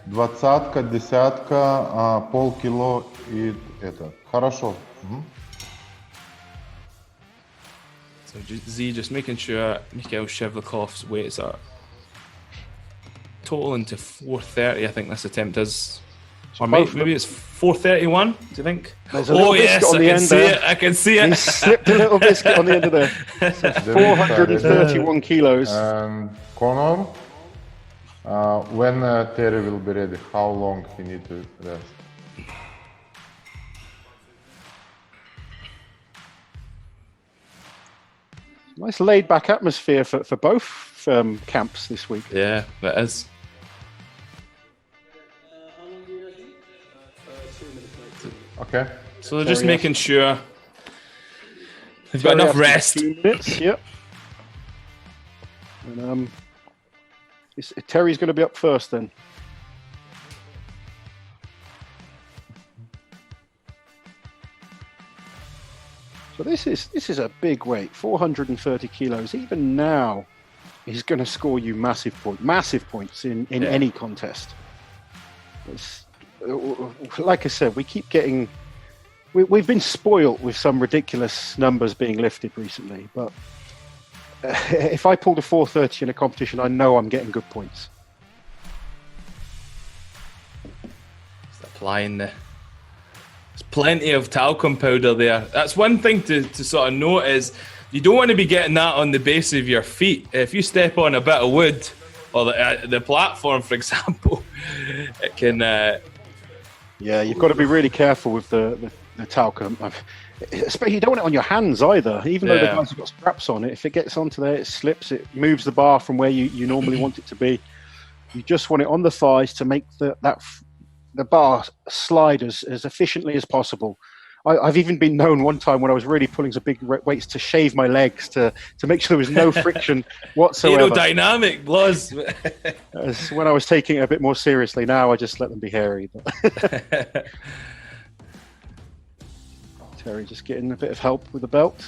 20-ка, 10-ка, полкило и это. Хорошо. So Z just making sure Mikhail Shivlyakov's weights are totaling to 430, I think this attempt is. Or maybe it's 431, do you think? Oh yes, I can see it. He slipped a little biscuit on the end of there. So 431 kilos. Conor, when Terry will be ready, how long he need to rest? Nice laid back atmosphere for both camps this week. Yeah, that is. Okay. So they're just making sure they've got enough rest. 2 minutes, yep. And Terry's going to be up first then. So this is a big weight, 430 kilos. Even now, he's going to score you massive points in any contest. Like I said, we keep getting. We've been spoilt with some ridiculous numbers being lifted recently, but if I pulled a 430 in a competition, I know I'm getting good points. Just applying there's plenty of talcum powder there. That's one thing to sort of note is you don't want to be getting that on the base of your feet. If you step on a bit of wood or the platform, for example, it can. Yeah, you've got to be really careful with the talcum. Especially you don't want it on your hands either. Even though the guys have got straps on it, if it gets onto there, it slips. It moves the bar from where you normally want it to be. You just want it on the thighs to make the bar slide as efficiently as possible. I've even been known one time when I was really pulling some big weights to shave my legs to make sure there was no friction whatsoever. Aerodynamic was. When I was taking it a bit more seriously. Now I just let them be hairy. Terry just getting a bit of help with the belt.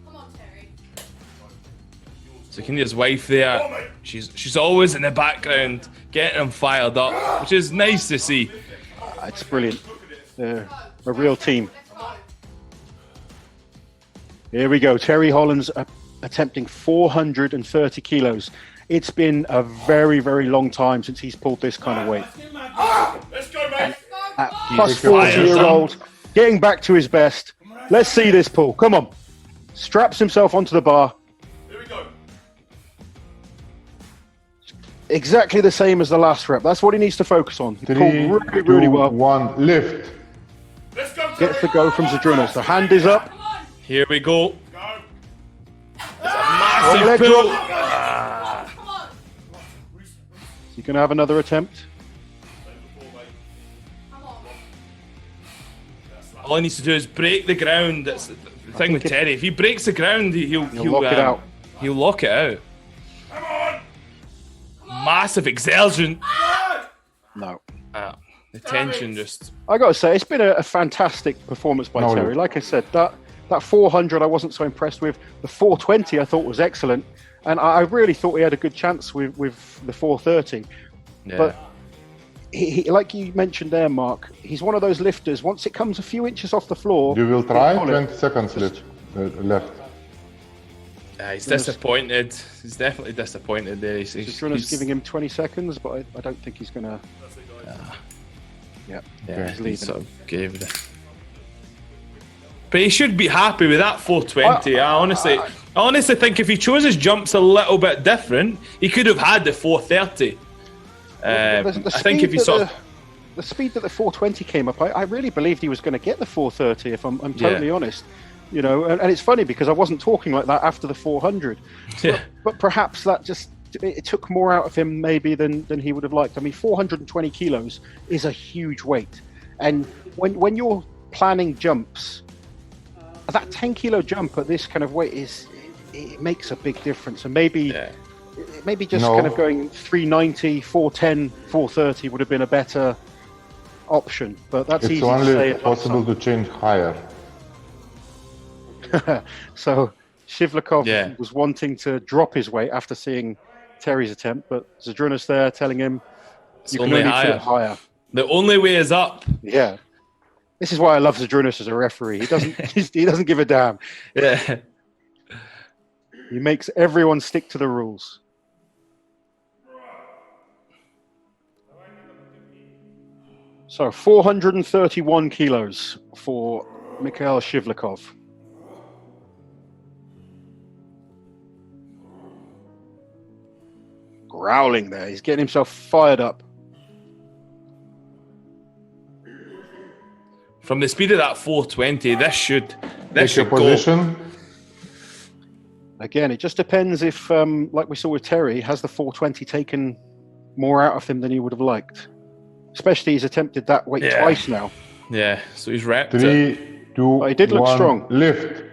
Come on, Terry. So you can hear his wife there. She's always in the background getting him fired up, which is nice to see. It's brilliant. They're a real team. Here we go. Terry Hollands attempting 430 kilos. It's been a very, very long time since he's pulled this kind of weight. Let's go, mate. Plus 40-year-old, getting back to his best. Let's see this pull. Come on. Straps himself onto the bar. Here we go. Exactly the same as the last rep. That's what he needs to focus on. He pulled really well. 1, lift. Let's go, Gets the go from Zydrunas. The hand is up. Here we go. Long leg drop. You going to have another attempt? All he needs to do is break the ground. That's the thing with Terry. If he breaks the ground, he'll lock it out. He'll lock it out. Massive exertion. No. The tension just... I got to say, it's been a fantastic performance by Terry. Like I said, that 400 I wasn't so impressed with. The 420 I thought was excellent. And I really thought he had a good chance with the 430. Yeah. But he, like you mentioned there, Mark, he's one of those lifters. Once it comes a few inches off the floor... You will try? 20 seconds left. He's disappointed. He's definitely disappointed there. Zydrunas giving him 20 seconds, but I don't think he's going to... Yeah, he sort of gave it. But he should be happy with that 420. I honestly think if he chose his jumps a little bit different, he could have had the 430. I think if he the speed that the 420 came up, I really believed he was going to get the 430. If I'm totally honest, you know, and it's funny because I wasn't talking like that after the 400. But perhaps that just it took more out of him maybe than he would have liked. I mean, 420 kilos is a huge weight, and when you're planning jumps, that 10 kilo jump at this kind of weight it makes a big difference. And maybe kind of going 390, 410, 430 would have been a better option. But that's easy to say. It's only possible to change higher. So Shivlyakov was wanting to drop his weight after seeing Terry's attempt, but Zydrunas there telling him you can only fit higher. The only way is up. Yeah. This is why I love Zydrunas as a referee. He doesn't he doesn't give a damn. Yeah. He makes everyone stick to the rules. So 431 kilos for Mikhail Shivlyakov. Growling there. He's getting himself fired up. From the speed of that 420, this should position. Go. Again, it just depends if, like we saw with Terry, has the 420 taken more out of him than he would have liked. Especially he's attempted that weight twice now. Yeah, so he's wrapped 3, 2, he did look 1, strong. Lift.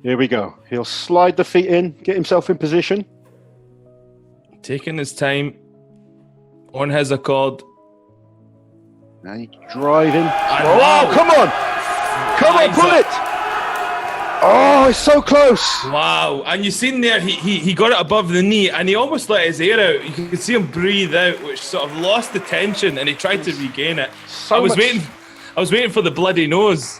Here we go. He'll slide the feet in, get himself in position. Taking his time on his accord. Now you drive in. Oh, come on! Come on, pull it! Oh, it's so close! Wow, and you seen there, he got it above the knee and he almost let his air out. You could see him breathe out, which sort of lost the tension, and he tried to regain it. I was waiting for the bloody nose.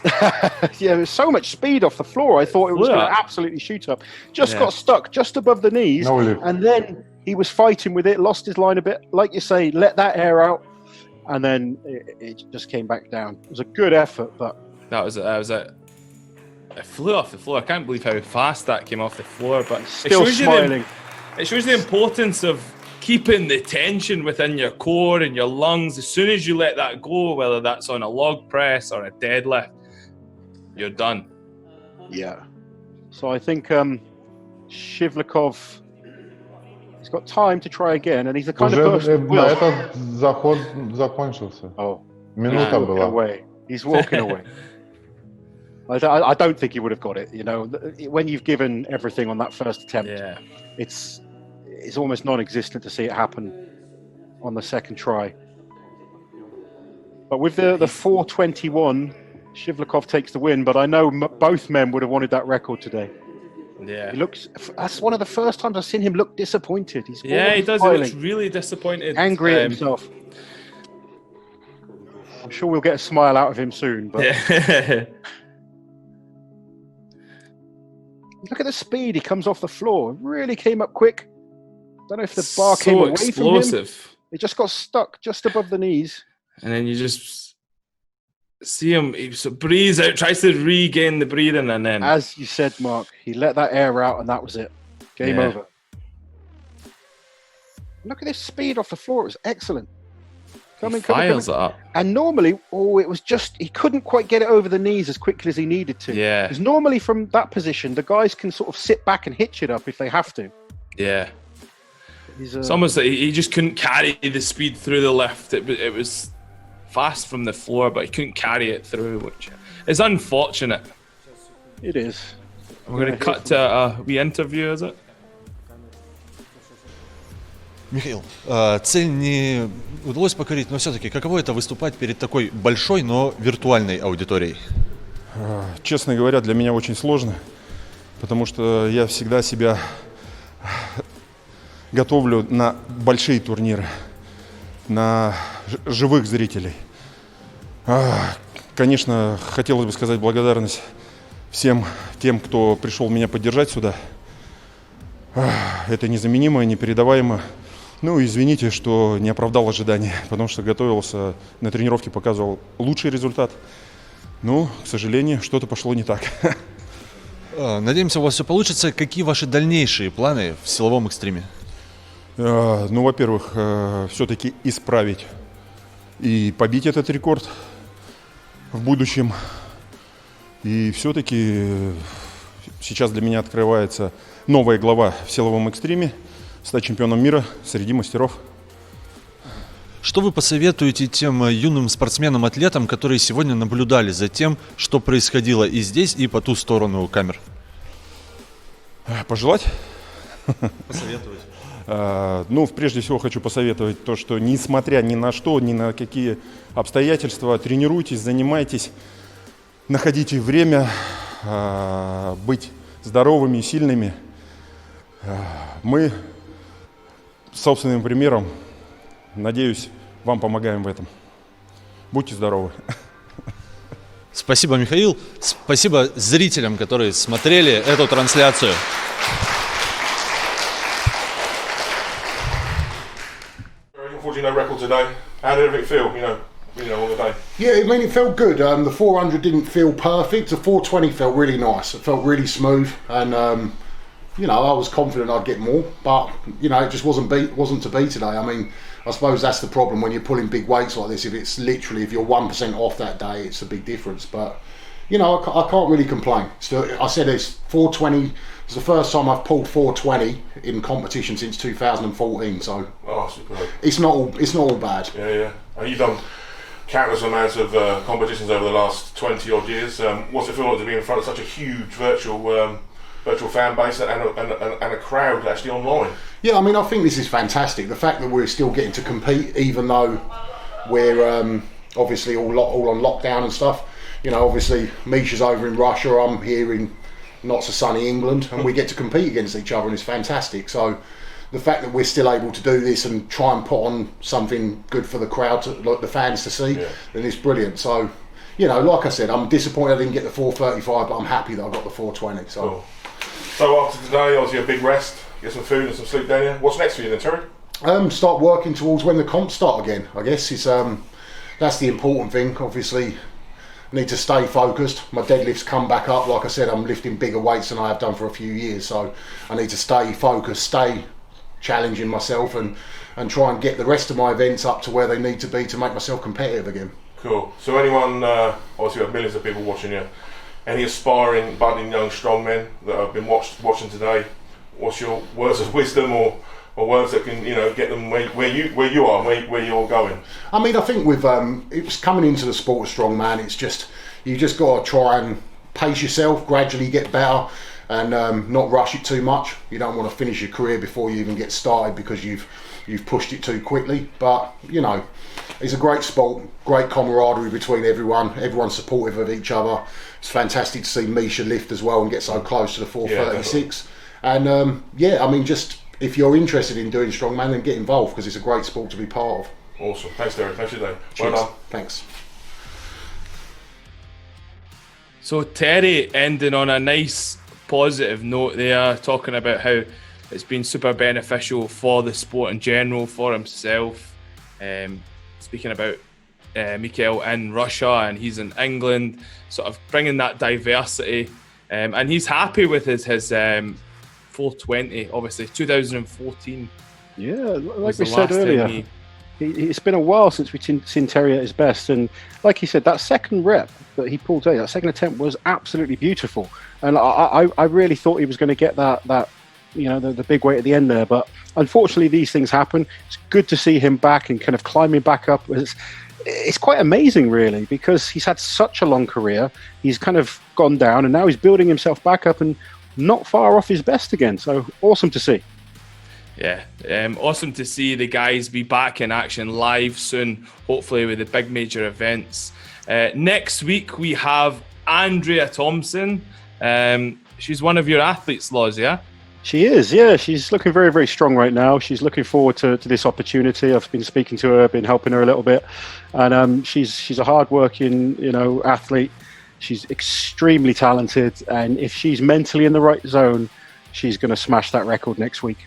Yeah, there's so much speed off the floor. I thought it was going to absolutely shoot up. Just got stuck just above the knees, and then he was fighting with it, lost his line a bit. Like you say, let that air out, and then it just came back down. It was a good effort, but that was it. It flew off the floor. I can't believe how fast that came off the floor, but still smiling. It shows the importance of keeping the tension within your core and your lungs. As soon as you let that go, whether that's on a log press or a deadlift, you're done. Yeah. So I think Shivlyakov, he's got time to try again, and he's the kind of person. Minuta была. Away. He's walking away. I don't think he would have got it. You know, when you've given everything on that first attempt, it's almost non-existent to see it happen on the second try. But with the 421, Shivlyakov takes the win. But I know both men would have wanted that record today. Yeah, he looks. That's one of the first times I've seen him look disappointed. He does. He looks really disappointed, angry at himself. I'm sure we'll get a smile out of him soon. But look at the speed he comes off the floor. It really came up quick. Don't know if the bar came away from him. It just got stuck just above the knees. And then you just see him, he breathes out, tries to regain the breathing, and then... As you said, Mark, he let that air out and that was it. Game over. Look at this speed off the floor. It was excellent. Files it up. And normally, it was just, he couldn't quite get it over the knees as quickly as he needed to. Yeah. Because normally from that position, the guys can sort of sit back and hitch it up if they have to. Yeah. It's almost like he just couldn't carry the speed through the lift. It was fast from the floor, but he couldn't carry it through, which is unfortunate. It is. We're going to cut to a wee interview, is it? Михаил, цель не удалось покорить, но все-таки каково это выступать перед такой большой, но виртуальной аудиторией? Честно говоря, для меня очень сложно, потому что я всегда себя готовлю на большие турниры, на живых зрителей. Конечно, хотелось бы сказать благодарность всем тем, кто пришел меня поддержать сюда. Это незаменимо, непередаваемо. Ну, извините, что не оправдал ожидания, потому что готовился, на тренировке показывал лучший результат. Но, к сожалению, что-то пошло не так. Надеемся, у вас все получится. Какие ваши дальнейшие планы в силовом экстриме? Ну, во-первых, все-таки исправить и побить этот рекорд в будущем. И все-таки сейчас для меня открывается новая глава в силовом экстриме. Стать чемпионом мира среди мастеров. Что вы посоветуете тем юным спортсменам-атлетам, которые сегодня наблюдали за тем, что происходило и здесь, и по ту сторону камер? Пожелать? Посоветовать. Ну, прежде всего хочу посоветовать то, что несмотря ни на что, ни на какие обстоятельства, тренируйтесь, занимайтесь, находите время быть здоровыми и сильными. Мы собственным примером, надеюсь, вам помогаем в этом. Будьте здоровы. Спасибо, Михаил. Спасибо зрителям, которые смотрели эту трансляцию. Unfortunately, no record today. How did everything feel, on the day? Yeah, I mean, it felt good. The 400 didn't feel perfect. The 420 felt really nice. It felt really smooth, and I was confident I'd get more, but it just wasn't to be today. I mean, I suppose that's the problem when you're pulling big weights like this. If you're 1% off that day, it's a big difference. But I can't really complain. Still, I said it's 420. It's the first time I've pulled 420 in competition since 2014. So superb. It's not all bad. Yeah. You've done countless amounts of competitions over the last 20 odd years. What's it feel like to be in front of such a huge virtual fan base and a crowd actually online? Yeah, I mean, I think this is fantastic. The fact that we're still getting to compete, even though we're obviously all on lockdown and stuff. Obviously Misha's over in Russia, I'm here in not so sunny England, and we get to compete against each other, and it's fantastic. So the fact that we're still able to do this and try and put on something good for the crowd, the fans to see, then it's brilliant. So, like I said, I'm disappointed I didn't get the 435, but I'm happy that I got the 420. So. Cool. So after today, obviously a big rest, get some food and some sleep down here. What's next for you then, Terry? Start working towards when the comps start again. I guess it's that's the important thing. Obviously, need to stay focused. My deadlifts come back up. Like I said, I'm lifting bigger weights than I have done for a few years. So I need to stay focused, stay challenging myself, and try and get the rest of my events up to where they need to be to make myself competitive again. Cool. So anyone, obviously we have millions of people watching you. Any aspiring, budding young strongmen that have been watching today, what's your words of wisdom or words that can get them where you are, where you're going? I mean, I think with it's coming into the sport of strongman, it's just you just got to try and pace yourself, gradually get better, and not rush it too much. You don't want to finish your career before you even get started because you've pushed it too quickly. But it's a great sport, great camaraderie between everyone. Everyone's supportive of each other. It's fantastic to see Misha lift as well and get so close to the 436. Yeah, and I mean, just if you're interested in doing strongman, then get involved because it's a great sport to be part of. Awesome. Thanks, Derek. Thanks for your day. Cheers. Well done. Thanks. So Terry ending on a nice positive note there, talking about how it's been super beneficial for the sport in general, for himself. Speaking about Mikhail in Russia and he's in England, sort of bringing that diversity. And he's happy with his 420, obviously, 2014. Yeah, like we said earlier, it's been a while since we've seen Terry at his best. And like he said, that second rep that he pulled today, that second attempt was absolutely beautiful. And I really thought he was going to get that the big weight at the end there. But unfortunately, these things happen. It's good to see him back and kind of climbing back up it's quite amazing, really, because he's had such a long career. He's kind of gone down, and now he's building himself back up and not far off his best again. So awesome to see. Yeah, awesome to see the guys be back in action live soon, hopefully with the big major events. Next week we have Andrea Thompson. She's one of your athletes, Loz, yeah? She is, yeah. She's looking very, very strong right now. She's looking forward to this opportunity. I've been speaking to her, been helping her a little bit. And she's a hard-working, athlete. She's extremely talented. And if she's mentally in the right zone, she's going to smash that record next week.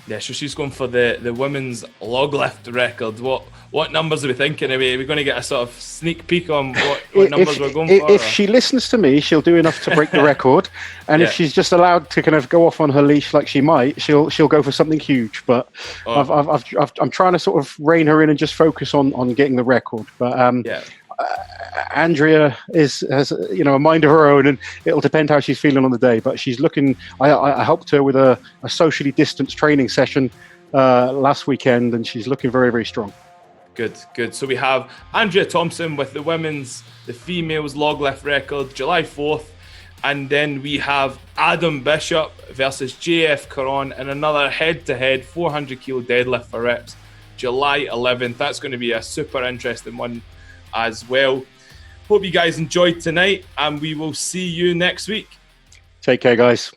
Yeah, so she's going for the women's log lift record. What numbers are we thinking? Are we going to get a sort of sneak peek on what numbers we're going for? If she listens to me, she'll do enough to break the record. And if she's just allowed to kind of go off on her leash like she might, she'll go for something huge. But I'm trying to sort of rein her in and just focus on getting the record. But Andrea has a mind of her own, and it'll depend how she's feeling on the day. But she's looking. I helped her with a socially distanced training session last weekend, and she's looking very, very strong. Good. So we have Andrea Thompson with the females log lift record, July 4th, and then we have Adam Bishop versus JF Caron in another head-to-head 400 kilo deadlift for reps, July 11th. That's going to be a super interesting one as well. Hope you guys enjoyed tonight, and we will see you next week. Take care, guys.